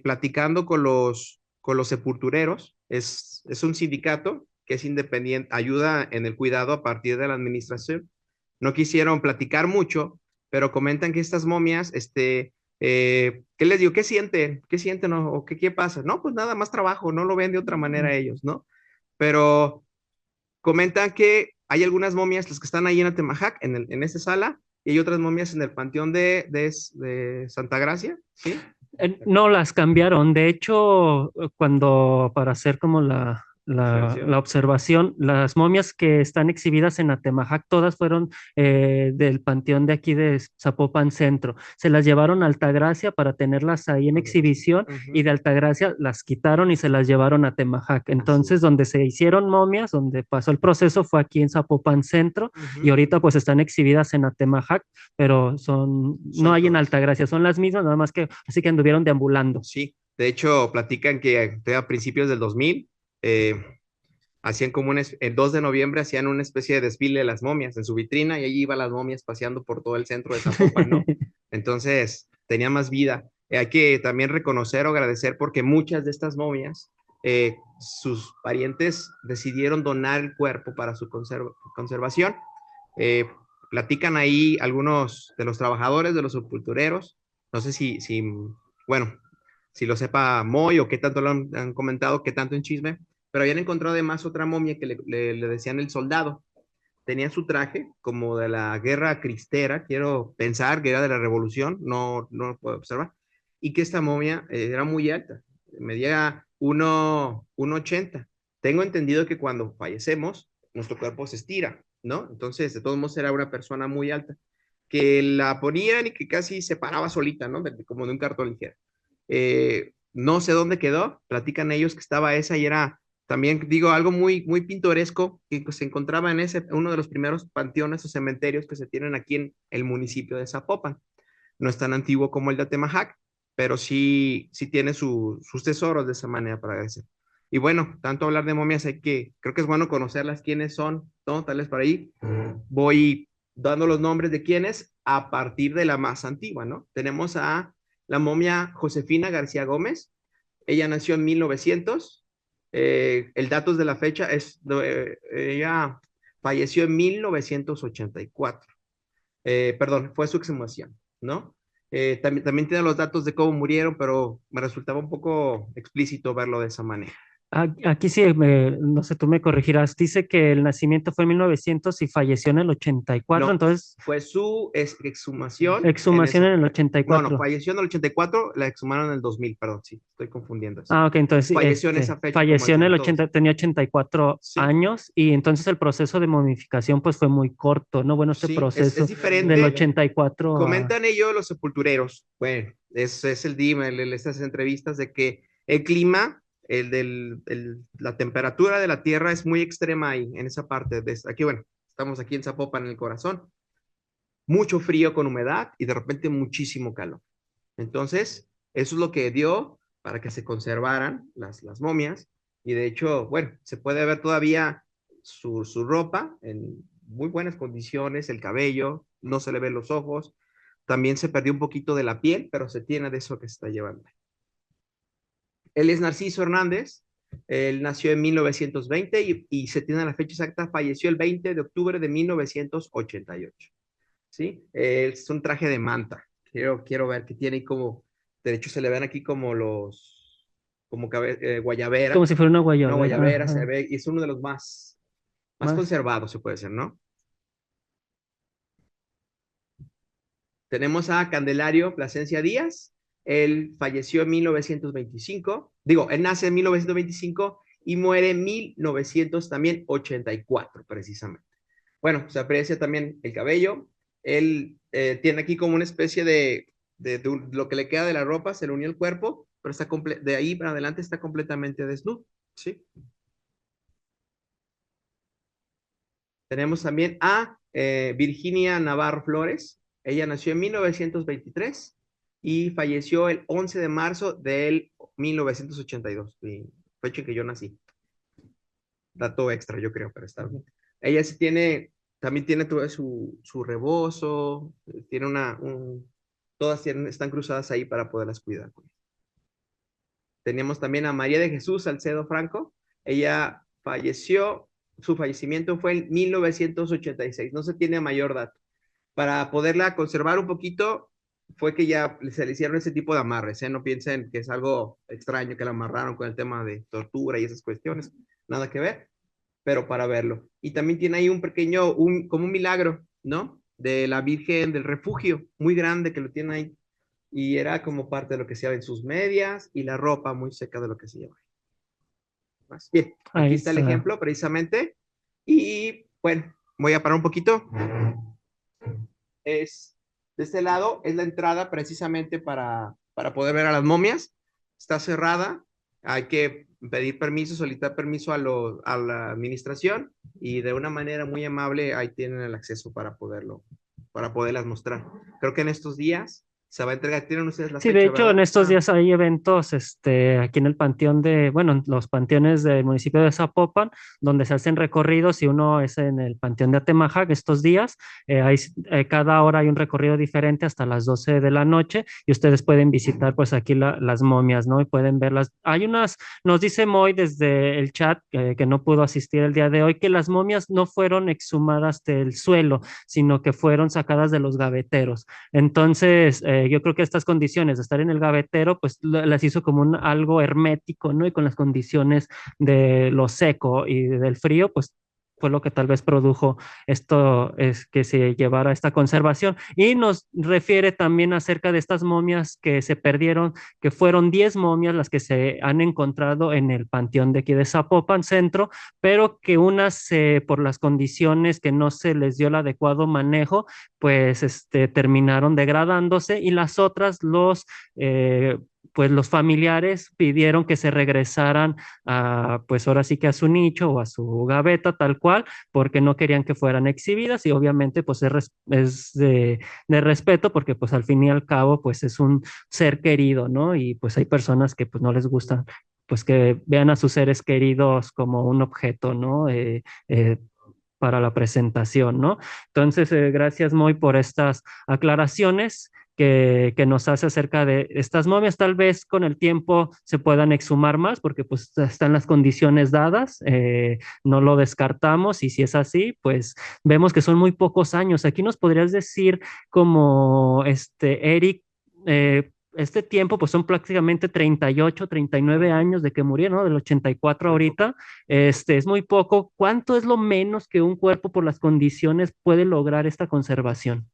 C: platicando con los sepultureros. Es un sindicato que es independiente, ayuda en el cuidado a partir de la administración. No quisieron platicar mucho, pero comentan que estas momias, ¿qué les digo? ¿Qué sienten? ¿Qué sienten o qué pasa? No, pues nada más trabajo, no lo ven de otra manera ellos, ¿no? Pero comentan que hay algunas momias, las que están ahí en Atemajac, en esta sala, y hay otras momias en el panteón de Santa Gracia, ¿sí?
A: No las cambiaron. De hecho, cuando para hacer como la observación, las momias que están exhibidas en Atemajac, todas fueron del panteón de aquí de Zapopan Centro. Se las llevaron a Altagracia para tenerlas ahí en exhibición y de Altagracia las quitaron y se las llevaron a Atemajac. Entonces, donde se hicieron momias, donde pasó el proceso fue aquí en Zapopan Centro y ahorita pues están exhibidas en Atemajac, pero no hay en Altagracia, son las mismas, nada más que así que anduvieron deambulando.
C: Sí, de hecho, platican que a principios del 2000, hacían como el 2 de noviembre hacían una especie de desfile de las momias en su vitrina y allí iban las momias paseando por todo el centro de Zapopan, ¿no? Entonces, tenía más vida. Hay que también reconocer o agradecer porque muchas de estas momias, sus parientes decidieron donar el cuerpo para su conservación. Eh, Platican ahí algunos de los trabajadores, de los sepultureros. No sé bueno, si lo sepa Moy o qué tanto lo han comentado, qué tanto en chisme, pero habían encontrado además otra momia que le decían el soldado. Tenía su traje como de la guerra cristera, quiero pensar que era de la revolución, no lo puedo observar, y que esta momia era muy alta, medía 1,80. Tengo entendido que cuando fallecemos, nuestro cuerpo se estira, ¿no? Entonces, de todos modos, era una persona muy alta, que la ponían y que casi se paraba solita, ¿no? Como de un cartón ligero. No sé dónde quedó, platican ellos que estaba esa y era también, digo, algo muy, muy pintoresco que se encontraba en uno de los primeros panteones o cementerios que se tienen aquí en el municipio de Zapopan. No es tan antiguo como el de Atemajac, pero sí tiene sus tesoros de esa manera para agradecer. Y bueno, tanto hablar de momias, creo que es bueno conocerlas, quiénes son, ¿no? Tal vez por ahí. Voy dando los nombres de quiénes a partir de la más antigua, ¿no? Tenemos a la momia Josefina García Gómez. Ella nació en 1900. El dato de la fecha es, ella falleció en 1984. Perdón, fue su exhumación, ¿no? También tiene los datos de cómo murieron, pero me resultaba un poco explícito verlo de esa manera.
A: Aquí sí, no sé, tú me corregirás. Dice que el nacimiento fue en 1900 y falleció en el 84,
C: No,
A: entonces
C: fue su exhumación en
A: exhumación
C: ese.
A: en el
C: No,
A: 84.
C: falleció en el 84, la exhumaron en el 2000, perdón, sí, estoy confundiendo eso.
A: Ah, ok, entonces
C: Falleció en esa fecha, como
A: falleció en el
C: decían todos.
A: 80, tenía 84
C: Sí,
A: años y entonces el proceso de momificación pues fue muy corto, ¿no? Bueno, este
C: sí, es
A: proceso del
C: diferente.
A: 84 a...
C: Comentan ellos los sepultureros, bueno, es el DIMA, estas entrevistas de que el clima, la temperatura de la tierra es muy extrema ahí, en esa parte. Aquí, bueno, estamos aquí en Zapopan, en el corazón. Mucho frío con humedad y de repente muchísimo calor. Entonces, eso es lo que dio para que se conservaran las momias. Y de hecho, bueno, se puede ver todavía su ropa en muy buenas condiciones, el cabello, no se le ven los ojos. También se perdió un poquito de la piel, pero se tiene de eso que se está llevando. Él es Narciso Hernández. Él nació en 1920 y se tiene la fecha exacta, falleció el 20 de octubre de 1988. ¿Sí? Es un traje de manta. Quiero ver que tiene como, de hecho se le ven aquí como
A: como
C: guayabera,
A: si fuera una
C: una
A: guayabera.
C: guayabera se
A: Ajá.
C: ve, y es uno de los más
A: Más.
C: conservados, se puede decir, ¿no? Tenemos a Candelario Plasencia Díaz. Él falleció en 1925. Digo, él nace en 1925 y muere en 1984, precisamente. Bueno, se aprecia también el cabello. Él tiene aquí como una especie de lo que le queda de la ropa, se le unió el cuerpo, pero de ahí para adelante está completamente desnudo. ¿Sí? Tenemos también a Virginia Navarro Flores. Ella nació en 1923 y falleció el 11 de marzo del 1982, fecha en que yo nací. Dato extra, yo creo, para estar bien. Ella sí también tiene todo su rebozo, tiene todas están cruzadas ahí para poderlas cuidar. Teníamos también a María de Jesús Salcedo Franco. Ella falleció, su fallecimiento fue en 1986, no se tiene mayor dato. Para poderla conservar un poquito, fue que ya se le hicieron ese tipo de amarres, ¿eh? No piensen que es algo extraño que la amarraron con el tema de tortura y esas cuestiones, nada que ver, pero para verlo. Y también tiene ahí un pequeño, como un milagro, ¿no? De la Virgen del Refugio, muy grande que lo tiene ahí. Y era como parte de lo que se lleva en sus medias y la ropa muy seca de lo que se lleva. Bien, aquí
A: Ahí
C: está el
A: está.
C: ejemplo precisamente. Y bueno, voy a parar un poquito. De este lado es la entrada precisamente para poder ver a las momias. Está cerrada. Hay que pedir permiso, solicitar permiso a la administración y de una manera muy amable ahí tienen el acceso para poderlas mostrar. Creo que en estos días se va a entregar, tienen ustedes la
A: Sí, de
C: fecha,
A: hecho, en
C: ¿verdad?
A: estos días hay eventos, aquí en el panteón bueno, en los panteones del municipio de Zapopan, donde se hacen recorridos y uno es en el panteón de Atemajac estos días. Cada hora hay un recorrido diferente hasta las 12 de la noche y ustedes pueden visitar pues aquí las momias, ¿no? Y pueden verlas. Hay nos dice Moy desde el chat que no pudo asistir el día de hoy, que las momias no fueron exhumadas del suelo, sino que fueron sacadas de los gaveteros. Entonces, yo creo que estas condiciones de estar en el gavetero, pues las hizo como algo hermético, ¿no? Y con las condiciones de lo seco y del frío, pues fue lo que tal vez produjo esto, es que se llevara esta conservación. Y nos refiere también acerca de estas momias que se perdieron, que fueron 10 momias las que se han encontrado en el panteón de aquí de Zapopan Centro, pero que unas, por las condiciones que no se les dio el adecuado manejo, pues terminaron degradándose y las otras pues los familiares pidieron que se regresaran a, pues ahora sí que a su nicho o a su gaveta tal cual, porque no querían que fueran exhibidas y obviamente pues es de respeto porque pues al fin y al cabo pues es un ser querido, ¿no? Y pues hay personas que pues no les gustan pues que vean a sus seres queridos como un objeto, ¿no? Para la presentación, ¿no? Entonces, gracias Moy por estas aclaraciones que nos hace acerca de estas momias. Tal vez con el tiempo se puedan exhumar más porque pues están las condiciones dadas, no lo descartamos y si es así, pues vemos que son muy pocos años. Aquí nos podrías decir como Eric, este tiempo pues son prácticamente 38, 39 años de que murieron, ¿no? Del 84 ahorita. Es muy poco. ¿Cuánto es lo menos que un cuerpo por las condiciones puede lograr esta conservación?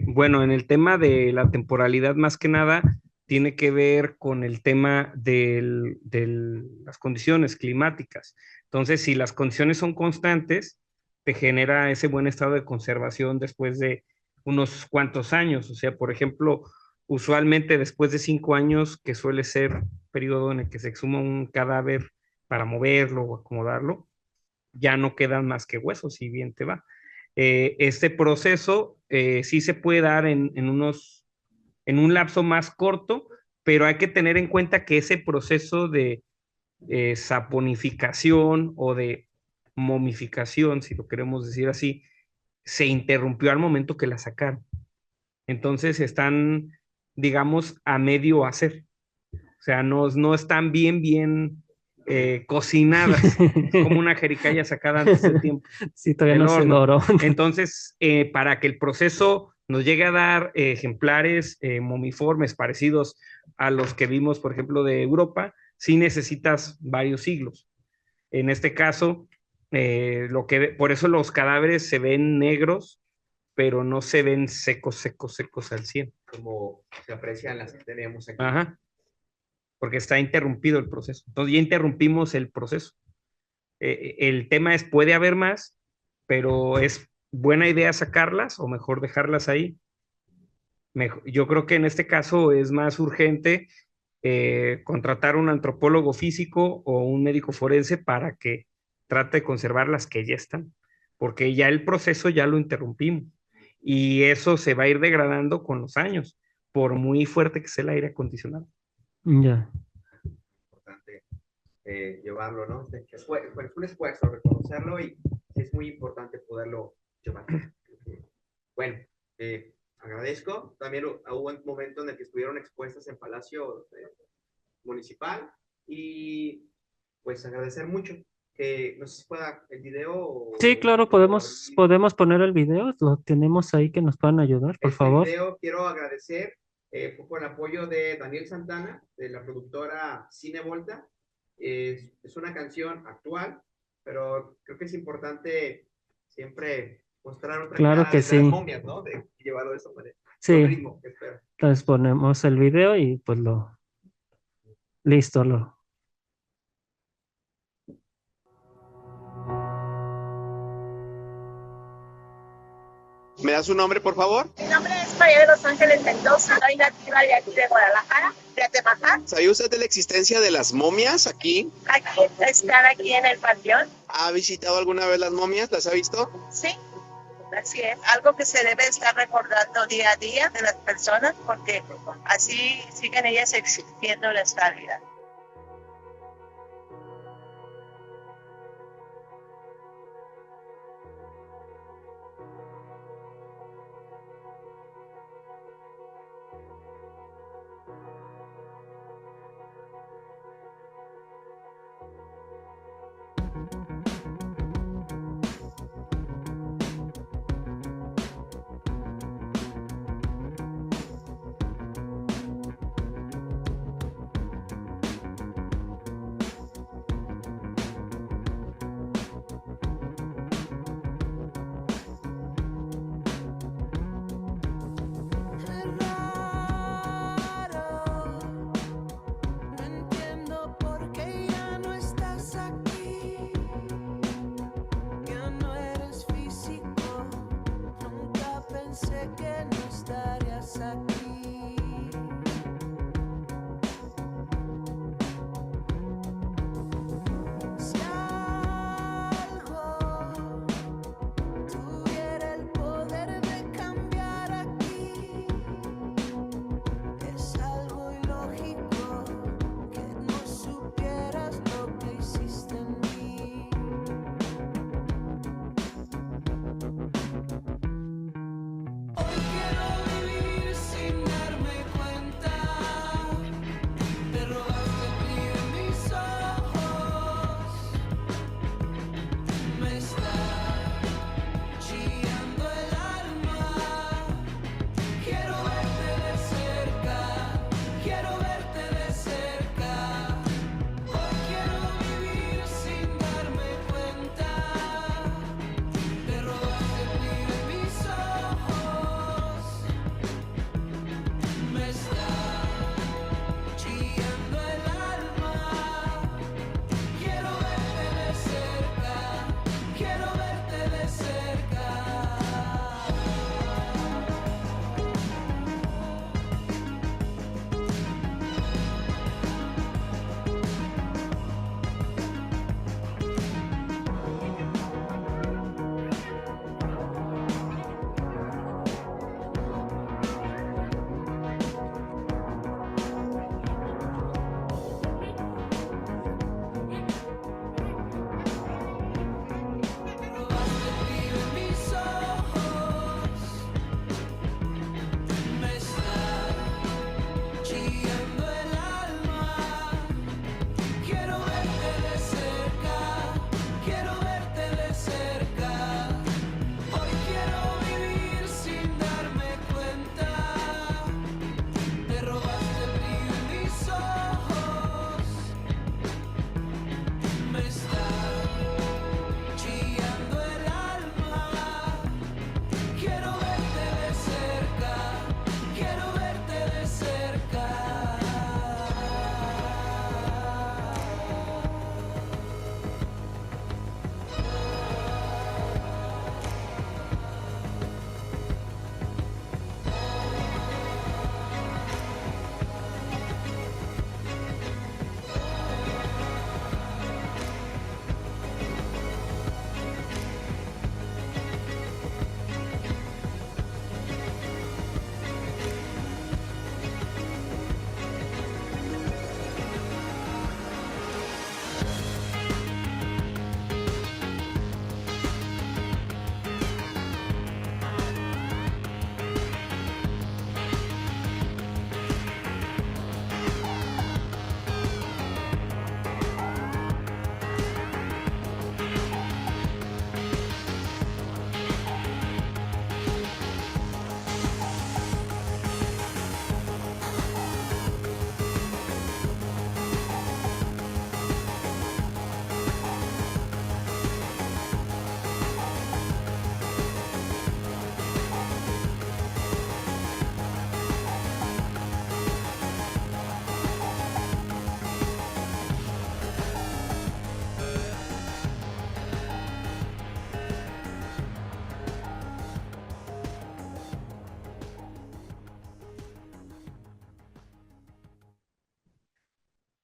B: Bueno, en el tema de la temporalidad, más que nada, tiene que ver con el tema de las condiciones climáticas. Entonces, si las condiciones son constantes, te genera ese buen estado de conservación después de unos cuantos años. O sea, por ejemplo, usualmente después de 5 años, que suele ser periodo en el que se exhuma un cadáver para moverlo o acomodarlo, ya no quedan más que huesos, si bien te va. Este proceso sí se puede dar en un lapso más corto, pero hay que tener en cuenta que ese proceso de saponificación o de momificación, si lo queremos decir así, se interrumpió al momento que la sacaron. Entonces están, digamos, a medio hacer. O sea, no están bien cocinadas, como una jericaya sacada antes de tiempo
A: Sí, todavía
B: del
A: no se
B: horno.
A: doró.
B: Entonces, para que el proceso nos llegue a dar ejemplares momiformes parecidos a los que vimos, por ejemplo, de Europa, sí necesitas varios siglos. En este caso, por eso los cadáveres se ven negros, pero no se ven secos al 100.
C: Como se aprecian las que tenemos aquí.
B: Ajá, porque está interrumpido el proceso. Entonces ya interrumpimos el proceso. El tema es, puede haber más, pero es buena idea sacarlas o mejor dejarlas ahí. Yo creo que en este caso es más urgente contratar un antropólogo físico o un médico forense para que trate de conservar las que ya están, porque ya el proceso ya lo interrumpimos y eso se va a ir degradando con los años, por muy fuerte que sea el aire acondicionado.
A: Ya.
C: Importante llevarlo, ¿no? Fue un esfuerzo reconocerlo y es muy importante poderlo llevar. Bueno, agradezco. También hubo un momento en el que estuvieron expuestas en Palacio Municipal y pues agradecer mucho. Que no sé si pueda el video.
A: Sí, claro, podemos poner el video, lo tenemos ahí que nos puedan ayudar, por favor.
C: Video quiero agradecer por el apoyo de Daniel Santana, de la productora Cine Volta. Es una canción actual, pero creo que es importante siempre mostrar otra
A: claro
C: cara
A: que
C: de
A: sí.
C: las momias, ¿no? De llevarlo de esa manera.
A: Sí.
C: Ritmo,
A: Entonces ponemos el video y pues listo,
D: ¿Me da su nombre, por favor?
E: Mi nombre es María de Los Ángeles Mendoza, soy nativa de aquí de Guadalajara, de Atemajac.
D: ¿Sabía usted de la existencia de las momias aquí?
E: Aquí están aquí en el panteón.
D: ¿Ha visitado alguna vez las momias? ¿Las ha visto?
E: Sí, así es. Algo que se debe estar recordando día a día de las personas porque así siguen ellas existiendo en esta vida.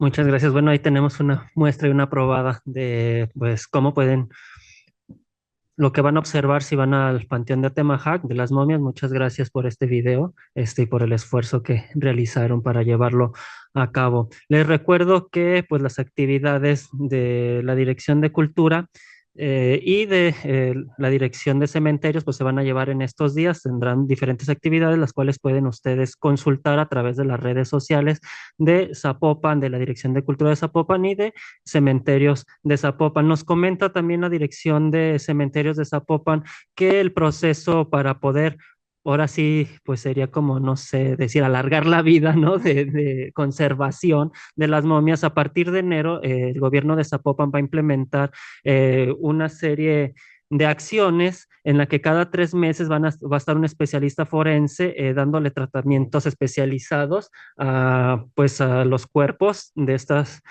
A: Muchas gracias. Bueno, ahí tenemos una muestra y una probada de pues cómo pueden, lo que van a observar si van al Panteón de Atemajac de las momias. Muchas gracias por este video, y por el esfuerzo que realizaron para llevarlo a cabo. Les recuerdo que pues las actividades de la Dirección de Cultura y de la Dirección de Cementerios pues se van a llevar en estos días. Tendrán diferentes actividades las cuales pueden ustedes consultar a través de las redes sociales de Zapopan, de la Dirección de Cultura de Zapopan y de Cementerios de Zapopan. Nos comenta también la Dirección de Cementerios de Zapopan que el proceso para poder, ahora sí, pues sería como, no sé, decir, alargar la vida, ¿no? De conservación de las momias. A partir de enero, el gobierno de Zapopan va a implementar una serie de acciones en la que cada 3 meses va a estar un especialista forense dándole tratamientos especializados pues a los cuerpos de estas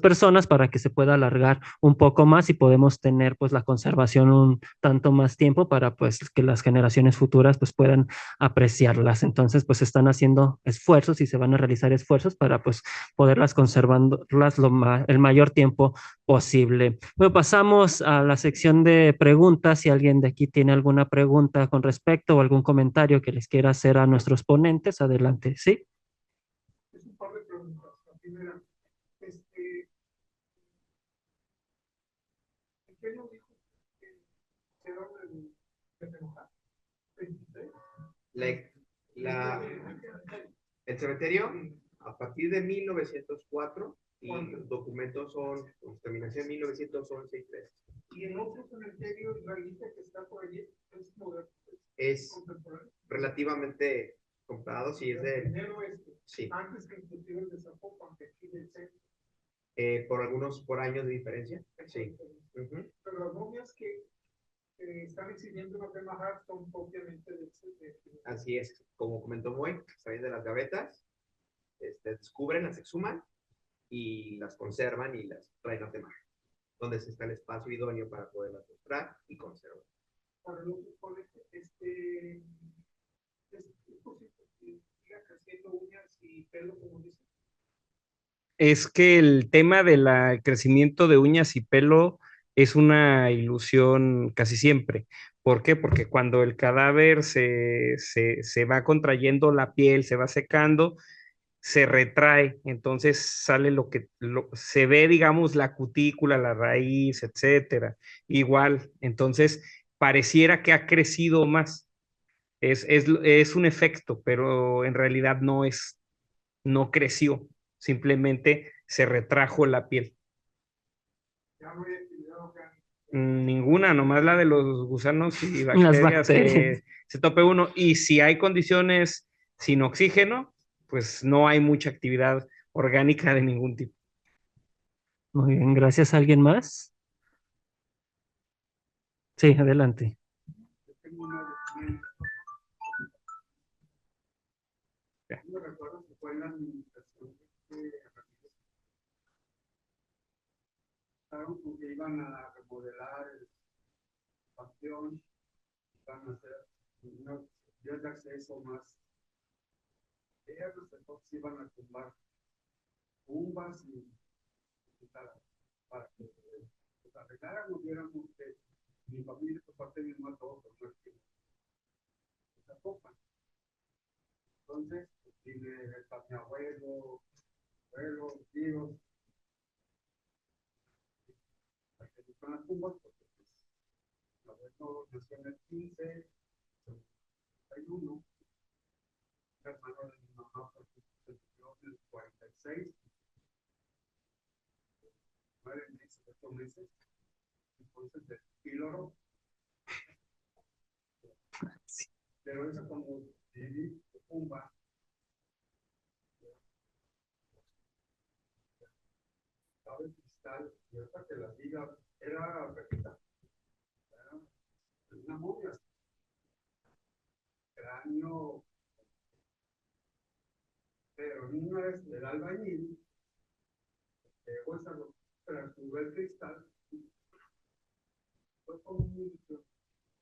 A: personas para que se pueda alargar un poco más y podemos tener pues la conservación un tanto más tiempo para pues que las generaciones futuras pues puedan apreciarlas. Entonces pues están haciendo esfuerzos y se van a realizar esfuerzos para pues poderlas conservarlas el mayor tiempo posible. Bueno, pasamos a la sección de preguntas. Si alguien de aquí tiene alguna pregunta con respecto o algún comentario que les quiera hacer a nuestros ponentes, adelante. ¿Sí?
F: Es un par de preguntas. La primera, este, ¿en qué nos dijo que quedaron de trabajar? 23.
C: La, la- el cementerio, a partir de 1904, y los documentos son, con terminación 1911 y 13.
F: Y el otro cementerio israelita que está por allí es moderno,
C: Es
F: contemporáneo.
C: relativamente comprado, sí, es de...
F: Primero
C: Sí.
F: antes que inclusive el de Zapopan, que aquí del centro.
C: Por años de diferencia. Sí.
F: Pero las momias que están exhibiendo en Atemajac son propiamente de
C: Así es, como comentó Moy, salen de las gavetas, descubren, las exhuman y las conservan y las traen a Atemajac, donde está el espacio idóneo para poderlas mostrar y conservar.
F: Para los es posible que siga creciendo uñas y pelo, como dicen.
B: Es que el tema del crecimiento de uñas y pelo es una ilusión casi siempre. ¿Por qué? Porque cuando el cadáver se va contrayendo la piel, se va secando, se retrae, entonces sale se ve, digamos, la cutícula, la raíz, etcétera. Igual, entonces pareciera que ha crecido más. Es un efecto, pero en realidad no creció, simplemente se retrajo la piel.
F: Ya no hay actividad orgánica.
B: Ninguna, nomás la de los gusanos y
A: Las
B: bacterias
A: bacterias.
B: que se tope uno. Y si hay condiciones sin oxígeno, pues no hay mucha actividad orgánica de ningún tipo.
A: Muy bien, gracias. ¿Alguien más? Sí, adelante.
F: Tengo una documentación. No recuerdo si fue en la administración que iban a remodelar el panteón, iban a hacer unas vías de acceso más. Ellas entonces iban a tumbar tumbas y tal, para que pues, arreglaran, hubiéramos que mi familia, por parte de mi mamá, todo por nuestra copa. Entonces, tiene mi abuelo, tíos, para que buscan las tumbas, porque pues, mi abuelo nació en el 15, 61, el hermano de mi mamá se murió en el 46, 9 meses, 8 meses, entonces de píloro. Pero eso como viví de tumba, estaba cristal, y hasta que la viga era perfecta, era una momia, cráneo, pero una vez el albañil, llegó esa fracturó el cristal, fue como un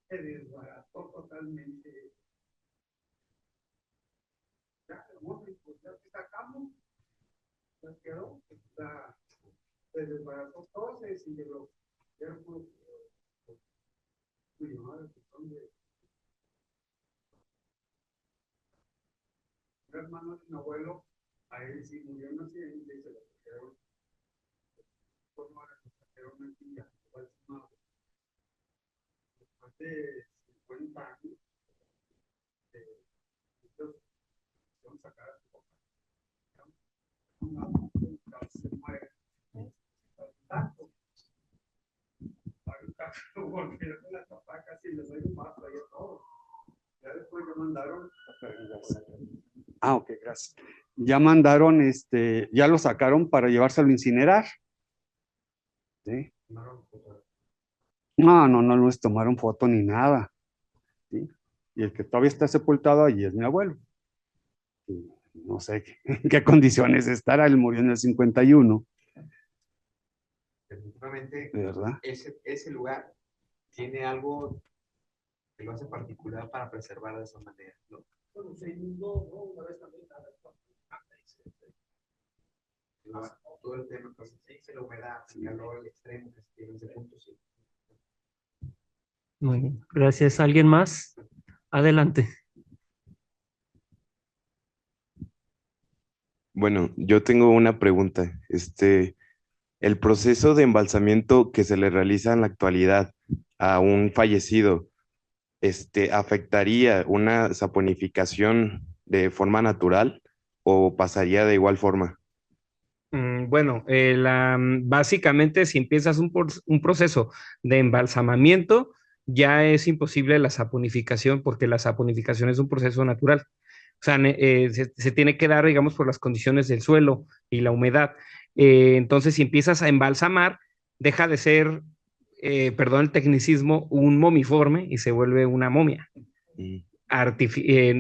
F: se desbarató totalmente. Ya, pues ya que sacamos, quedó, se desbarató todo, se desintegró. Ya fue, mi madre, un hermano de mi abuelo, a él sí murió en un accidente y se lo trajeron, una tía, después de 50 años, ellos fueron sacar a su papá, se muere. Tanto, volvieron a la papá casi les doy un paso ahí a todos. Ya después me mandaron.
G: Ah, ok, gracias. Ya mandaron, ya lo sacaron para llevárselo a incinerar. ¿Sí? No les tomaron foto ni nada. ¿Sí? Y el que todavía está sepultado allí es mi abuelo. Y no sé en qué condiciones estará, él murió en el 51.
C: Definitivamente,
G: ¿Verdad?
C: ese lugar tiene algo que lo hace particular para preservar de esa manera, ¿no? Bueno, se inundó, ¿no? Una vez también todo el tema, pues la humedad, el calor extremo que se tiene en ese punto, sí.
A: Muy bien, gracias. ¿Alguien más? Adelante.
H: Bueno, yo tengo una pregunta. El proceso de embalsamiento que se le realiza en la actualidad a un fallecido, ¿afectaría una saponificación de forma natural o pasaría de igual forma?
B: Bueno, básicamente si empiezas un proceso de embalsamamiento, ya es imposible la saponificación porque la saponificación es un proceso natural. O sea, se tiene que dar, digamos, por las condiciones del suelo y la humedad. Entonces, si empiezas a embalsamar, deja de ser, perdón el tecnicismo, un momiforme y se vuelve una momia.
H: Mm,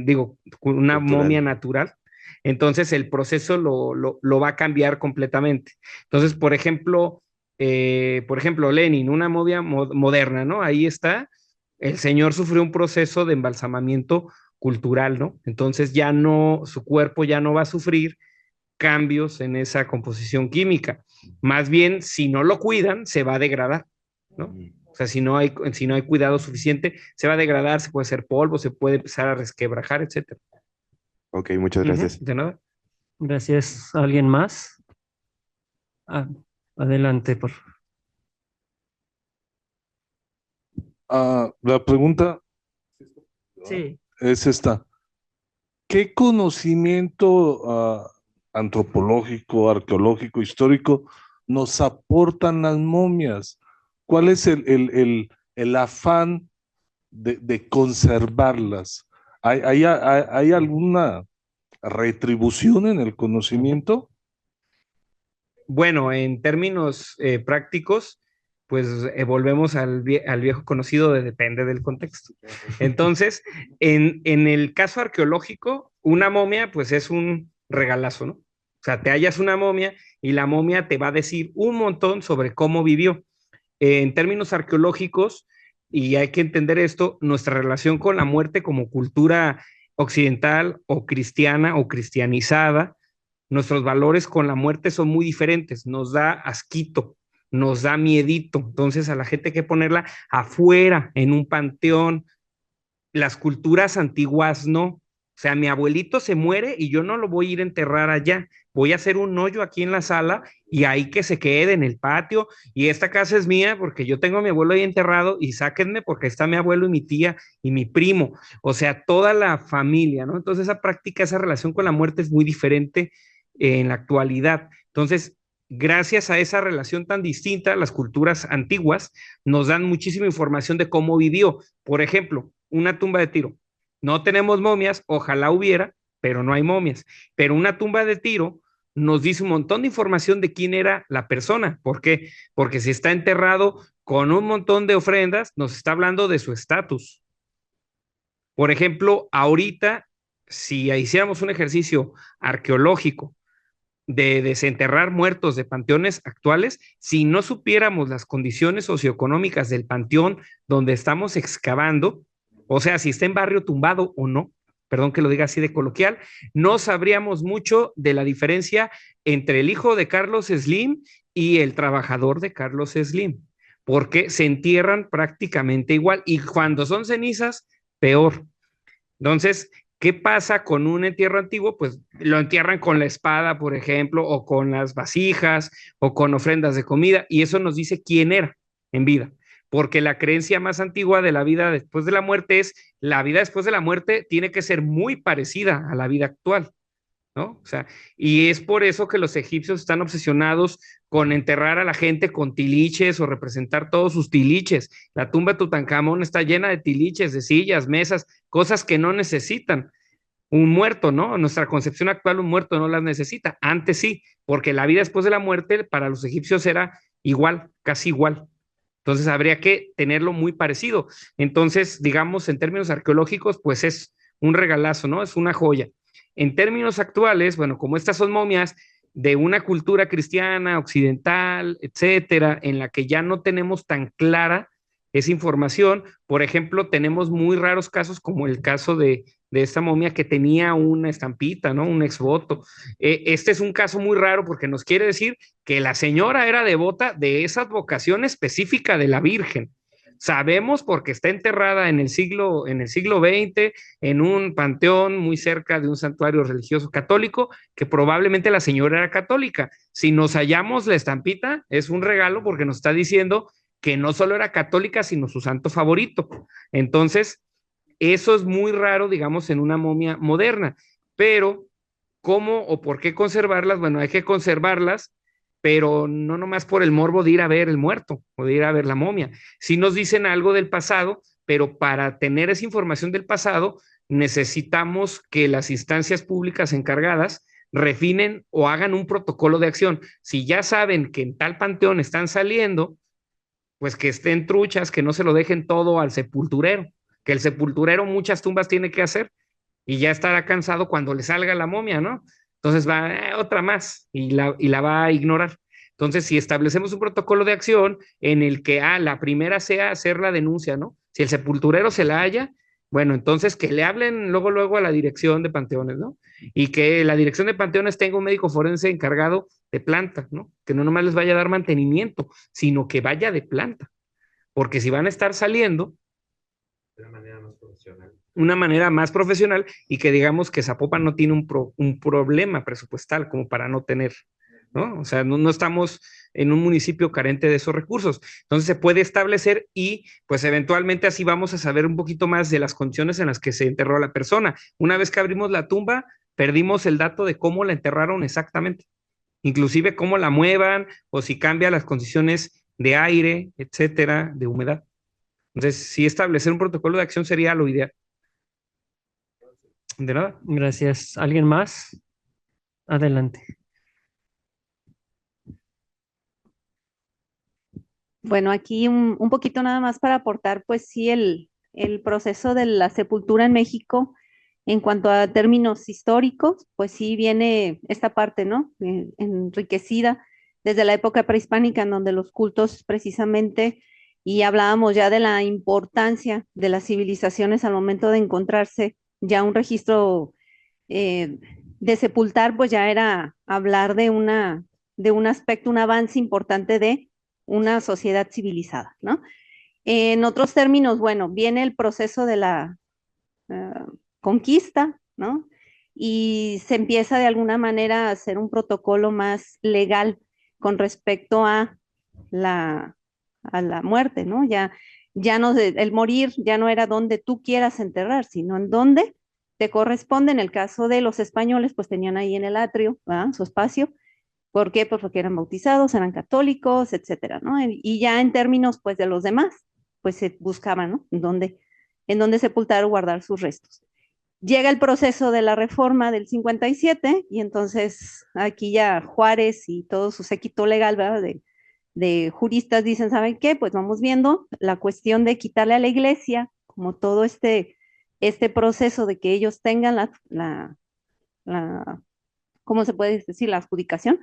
B: Digo, una momia
H: Cultural.
B: natural. Entonces el proceso lo va a cambiar completamente. Entonces, por ejemplo, Lenin, una momia moderna, ¿no? Ahí está. El señor sufrió un proceso de embalsamamiento cultural, ¿no? Entonces ya no, su cuerpo ya no va a sufrir cambios en esa composición química. Más bien, si no lo cuidan, se va a degradar, ¿no?
H: mm.
B: O sea, si no hay cuidado suficiente, se va a degradar, se puede hacer polvo, se puede empezar a resquebrajar, etcétera.
H: Ok, muchas gracias.
B: De nada.
A: Gracias. ¿Alguien más? Ah, adelante, por favor.
I: La pregunta
A: Sí.
I: es esta. ¿Qué conocimiento antropológico, arqueológico, histórico nos aportan las momias? ¿Cuál es el afán de conservarlas? ¿Hay alguna retribución en el conocimiento?
B: Bueno, en términos prácticos, pues volvemos al viejo conocido de depende del contexto. Entonces, en el caso arqueológico, una momia, pues es un regalazo, ¿no? O sea, te hallas una momia y la momia te va a decir un montón sobre cómo vivió. En términos arqueológicos, y hay que entender esto, nuestra relación con la muerte como cultura occidental o cristiana o cristianizada, nuestros valores con la muerte son muy diferentes, nos da asquito, nos da miedito, entonces a la gente hay que ponerla afuera, en un panteón. Las culturas antiguas no, o sea, mi abuelito se muere y yo no lo voy a ir a enterrar allá, voy a hacer un hoyo aquí en la sala y ahí que se quede en el patio y esta casa es mía porque yo tengo a mi abuelo ahí enterrado y sáquenme porque está mi abuelo y mi tía y mi primo, o sea, toda la familia, ¿no? Entonces esa práctica, esa relación con la muerte es muy diferente en la actualidad. Entonces, gracias a esa relación tan distinta, las culturas antiguas nos dan muchísima información de cómo vivió. Por ejemplo, una tumba de Tiro. No tenemos momias, ojalá hubiera, pero no hay momias. Pero una tumba de Tiro nos dice un montón de información de quién era la persona. ¿Por qué? Porque si está enterrado con un montón de ofrendas, nos está hablando de su estatus. Por ejemplo, ahorita, si hiciéramos un ejercicio arqueológico de desenterrar muertos de panteones actuales, si no supiéramos las condiciones socioeconómicas del panteón donde estamos excavando, o sea, si está en barrio tumbado o no, perdón que lo diga así de coloquial, no sabríamos mucho de la diferencia entre el hijo de Carlos Slim y el trabajador de Carlos Slim, porque se entierran prácticamente igual y cuando son cenizas, peor. Entonces, ¿qué pasa con un entierro antiguo? Pues lo entierran con la espada, por ejemplo, o con las vasijas, o con ofrendas de comida, y eso nos dice quién era en vida, porque la creencia más antigua de la vida después de la muerte es, la vida después de la muerte tiene que ser muy parecida a la vida actual, ¿no? O sea, y es por eso que los egipcios están obsesionados con enterrar a la gente con tiliches o representar todos sus tiliches. La tumba de Tutankamón está llena de tiliches, de sillas, mesas, cosas que no necesitan un muerto, ¿no? Nuestra concepción actual, un muerto no las necesita. Antes sí, porque la vida después de la muerte para los egipcios era igual, casi igual. Entonces habría que tenerlo muy parecido. Entonces, digamos, en términos arqueológicos, pues es un regalazo, ¿no? Es una joya. En términos actuales, bueno, como estas son momias de una cultura cristiana, occidental, etcétera, en la que ya no tenemos tan clara esa información, por ejemplo, tenemos muy raros casos como el caso de esta momia que tenía una estampita, ¿no? Un exvoto. Este es un caso muy raro porque nos quiere decir que la señora era devota de esa advocación específica de la Virgen. Sabemos porque está enterrada en el siglo XX en un panteón muy cerca de un santuario religioso católico, que probablemente la señora era católica. Si nos hallamos la estampita, es un regalo porque nos está diciendo que no solo era católica, sino su santo favorito. Entonces, eso es muy raro, digamos, en una momia moderna, pero ¿cómo o por qué conservarlas? Bueno, hay que conservarlas, pero no nomás por el morbo de ir a ver el muerto o de ir a ver la momia. Sí nos dicen algo del pasado, pero para tener esa información del pasado necesitamos que las instancias públicas encargadas refinen o hagan un protocolo de acción. Si ya saben que en tal panteón están saliendo, pues que estén truchas, que no se lo dejen todo al sepulturero, que el sepulturero muchas tumbas tiene que hacer y ya estará cansado cuando le salga la momia, ¿no? Entonces va otra más y la va a ignorar. Entonces, si establecemos un protocolo de acción en el que la primera sea hacer la denuncia, ¿no? Si el sepulturero se la halla, bueno, entonces que le hablen luego a la dirección de panteones, ¿no? Y que la dirección de panteones tenga un médico forense encargado de planta, ¿no? Que no nomás les vaya a dar mantenimiento, sino que vaya de planta. Porque si van a estar saliendo
C: de una manera más profesional.
B: Una manera más profesional y que digamos que Zapopan no tiene un problema presupuestal como para no tener, ¿no? O sea, no estamos en un municipio carente de esos recursos. Entonces se puede establecer y pues eventualmente así vamos a saber un poquito más de las condiciones en las que se enterró a la persona. Una vez que abrimos la tumba, perdimos el dato de cómo la enterraron exactamente, inclusive cómo la muevan o si cambia las condiciones de aire, etcétera, de humedad. Entonces, sí establecer un protocolo de acción sería lo ideal. De nada.
A: Gracias. ¿Alguien más? Adelante.
J: Bueno, aquí un poquito nada más para aportar, pues sí, el proceso de la sepultura en México en cuanto a términos históricos, pues sí viene esta parte, ¿no? Enriquecida desde la época prehispánica, en donde los cultos precisamente, y hablábamos ya de la importancia de las civilizaciones al momento de encontrarse ya un registro de sepultar, pues ya era hablar de un aspecto, un avance importante de una sociedad civilizada, ¿no? En otros términos, bueno, viene el proceso de la conquista, ¿no? Y se empieza de alguna manera a hacer un protocolo más legal con respecto a la muerte, ¿no? Ya no, el morir ya no era donde tú quieras enterrar, sino en donde te corresponde. En el caso de los españoles, pues tenían ahí en el atrio, ¿verdad? Su espacio. ¿Por qué? Pues porque eran bautizados, eran católicos, etcétera, ¿no? Y ya en términos, pues, de los demás, pues se buscaban, ¿no? En dónde sepultar o guardar sus restos. Llega el proceso de la reforma del 57 y entonces aquí ya Juárez y todo su séquito legal, ¿verdad? De juristas dicen, ¿saben qué? Pues vamos viendo la cuestión de quitarle a la iglesia, como todo este proceso de que ellos tengan ¿cómo se puede decir? La adjudicación,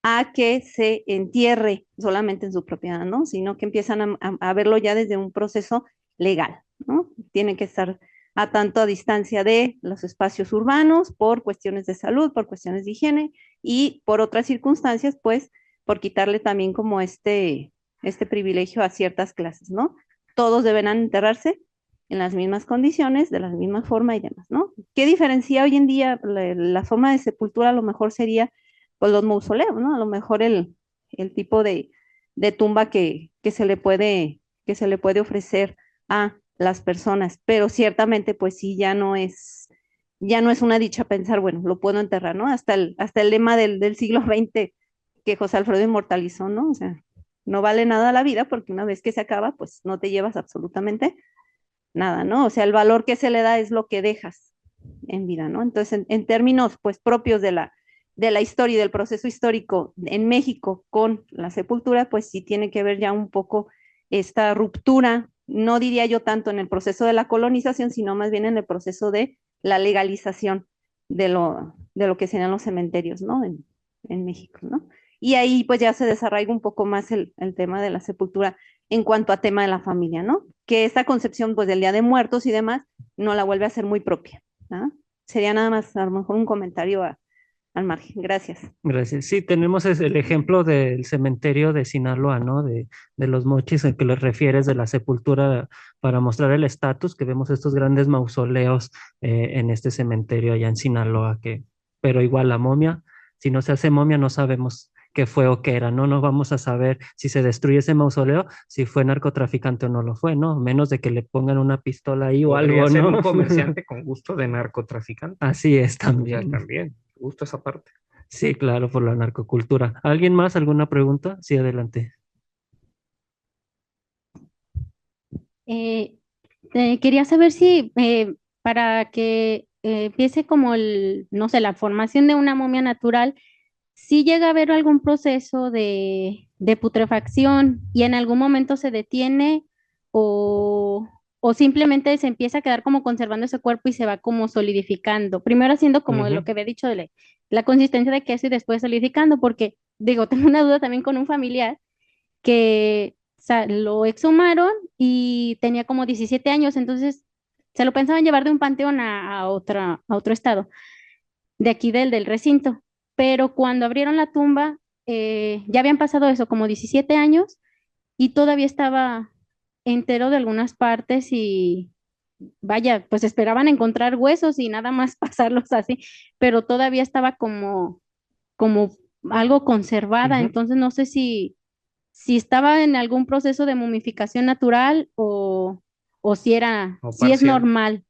J: a que se entierre solamente en su propiedad, ¿no? Sino que empiezan a verlo ya desde un proceso legal, ¿no? Tiene que estar a tanto a distancia de los espacios urbanos por cuestiones de salud, por cuestiones de higiene y por otras circunstancias, pues por quitarle también como este privilegio a ciertas clases, ¿no? Todos deben enterrarse en las mismas condiciones, de la misma forma y demás, ¿no? ¿Qué diferencia hoy en día la forma de sepultura? A lo mejor sería pues los mausoleos, ¿no? A lo mejor el tipo de tumba que se le puede ofrecer a las personas, pero ciertamente pues sí, ya no es una dicha pensar, bueno, lo puedo enterrar, ¿no? Hasta el lema del siglo XX que José Alfredo inmortalizó, ¿no? O sea, no vale nada la vida porque una vez que se acaba, pues no te llevas absolutamente nada, ¿no? O sea, el valor que se le da es lo que dejas en vida, ¿no? Entonces, en términos pues propios de la historia y del proceso histórico en México con la sepultura, pues sí tiene que ver ya un poco esta ruptura, no diría yo tanto en el proceso de la colonización, sino más bien en el proceso de la legalización de lo que serían los cementerios, ¿no? En México, ¿no? Y ahí pues ya se desarraiga un poco más el tema de la sepultura en cuanto a tema de la familia, ¿no? Que esta concepción pues del Día de Muertos y demás no la vuelve a ser muy propia, ¿no? Sería nada más a lo mejor un comentario al margen. Gracias.
A: Gracias. Sí, tenemos el ejemplo del cementerio de Sinaloa, ¿no? De los Mochis, al que les refieres de la sepultura para mostrar el estatus, que vemos estos grandes mausoleos en este cementerio allá en Sinaloa, pero igual la momia, si no se hace momia no sabemos qué fue o qué era, ¿no? No vamos a saber si se destruye ese mausoleo, si fue narcotraficante o no lo fue, ¿no? Menos de que le pongan una pistola ahí o
B: Podría
A: algo,
B: ser
A: ¿no?
B: un comerciante con gusto de narcotraficante.
A: Así es
B: O sea,
A: también.
B: también, gusto esa parte.
A: Sí, claro, por la narcocultura. ¿Alguien más? ¿Alguna pregunta? Sí, adelante.
K: Eh, Quería saber si para que empiece como no sé, la formación de una momia natural, si llega a haber algún proceso de putrefacción y en algún momento se detiene o simplemente se empieza a quedar como conservando ese cuerpo y se va como solidificando. Primero haciendo como lo que había dicho de la consistencia de queso y después solidificando, porque digo, tengo una duda también con un familiar que lo exhumaron y tenía como 17 años, entonces se lo pensaban llevar de un panteón a otro estado, de aquí del recinto. Pero cuando abrieron la tumba, ya habían pasado eso, como 17 años, y todavía estaba entero de algunas partes y vaya, pues esperaban encontrar huesos y nada más pasarlos así, pero todavía estaba como algo conservada, entonces no sé si estaba en algún proceso de momificación natural o si si es
B: parcial.
K: normal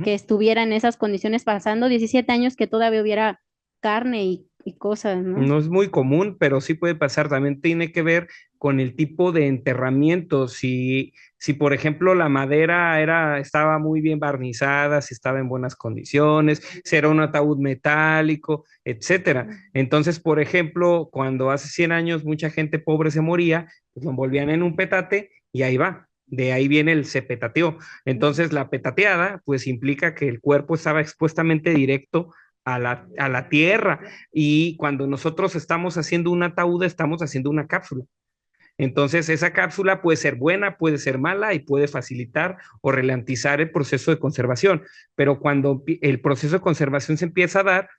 K: que estuviera en esas condiciones pasando 17 años que todavía hubiera carne y cosas, ¿no?
B: No es muy común, pero sí puede pasar. También tiene que ver con el tipo de enterramiento. Si por ejemplo, la madera estaba muy bien barnizada, si estaba en buenas condiciones, si era un ataúd metálico, etcétera. Entonces, por ejemplo, cuando hace 100 años mucha gente pobre se moría, pues lo envolvían en un petate y ahí va. De ahí viene el se petateó. Entonces, la petateada, pues implica que el cuerpo estaba expuestamente directo a la tierra, y cuando nosotros estamos haciendo un ataúd, estamos haciendo una cápsula. Entonces, esa cápsula puede ser buena, puede ser mala y puede facilitar o ralentizar el proceso de conservación, pero cuando el proceso de conservación se empieza a dar,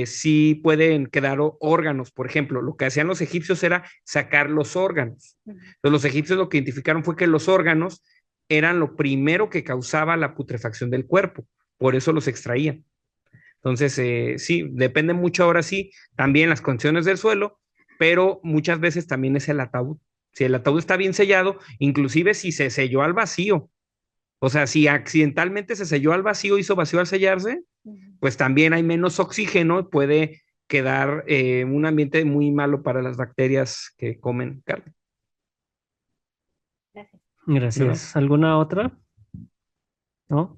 B: sí pueden quedar órganos. Por ejemplo, lo que hacían los egipcios era sacar los órganos. Entonces, los egipcios lo que identificaron fue que los órganos eran lo primero que causaba la putrefacción del cuerpo, por eso los extraían. Entonces, sí, depende mucho ahora sí, también las condiciones del suelo, pero muchas veces también es el ataúd. Si el ataúd está bien sellado, inclusive si se selló al vacío, o sea, si accidentalmente se selló al vacío, hizo vacío al sellarse, pues también hay menos oxígeno y puede quedar un ambiente muy malo para las bacterias que comen carne.
A: Gracias. ¿Alguna otra? ¿No?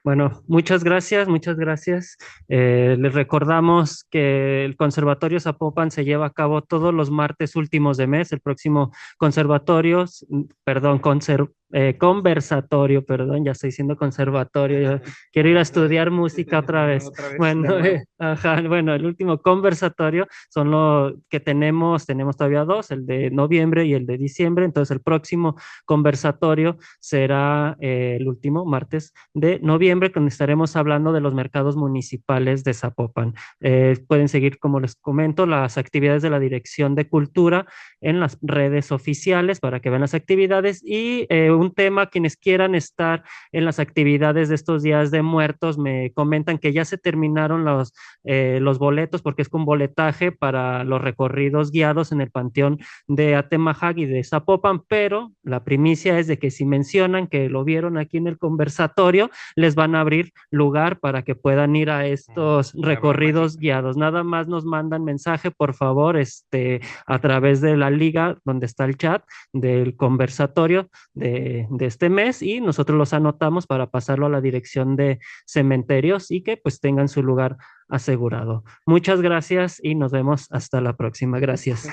A: Bueno, muchas gracias, muchas gracias. Les recordamos que el Conservatorio Zapopan se lleva a cabo todos los martes últimos de mes. El próximo conversatorio, perdón, ya estoy diciendo conservatorio, yo quiero ir a estudiar música otra vez. Bueno, ajá, bueno, el último conversatorio son los que tenemos todavía dos, el de noviembre y el de diciembre, entonces el próximo conversatorio será el último martes de noviembre, donde estaremos hablando de los mercados municipales de Zapopan. Pueden seguir, como les comento, las actividades de la Dirección de Cultura en las redes oficiales para que vean las actividades y un tema, quienes quieran estar en las actividades de estos días de muertos, me comentan que ya se terminaron los boletos porque es con boletaje para los recorridos guiados en el Panteón de Atemajac y de Zapopan, pero la primicia es de que si mencionan que lo vieron aquí en el conversatorio, les van a abrir lugar para que puedan ir a estos recorridos guiados. Nada más nos mandan mensaje, por favor, a través de la liga donde está el chat del conversatorio de este mes y nosotros los anotamos para pasarlo a la dirección de cementerios y que pues tengan su lugar asegurado. Muchas gracias y nos vemos hasta la próxima. Gracias.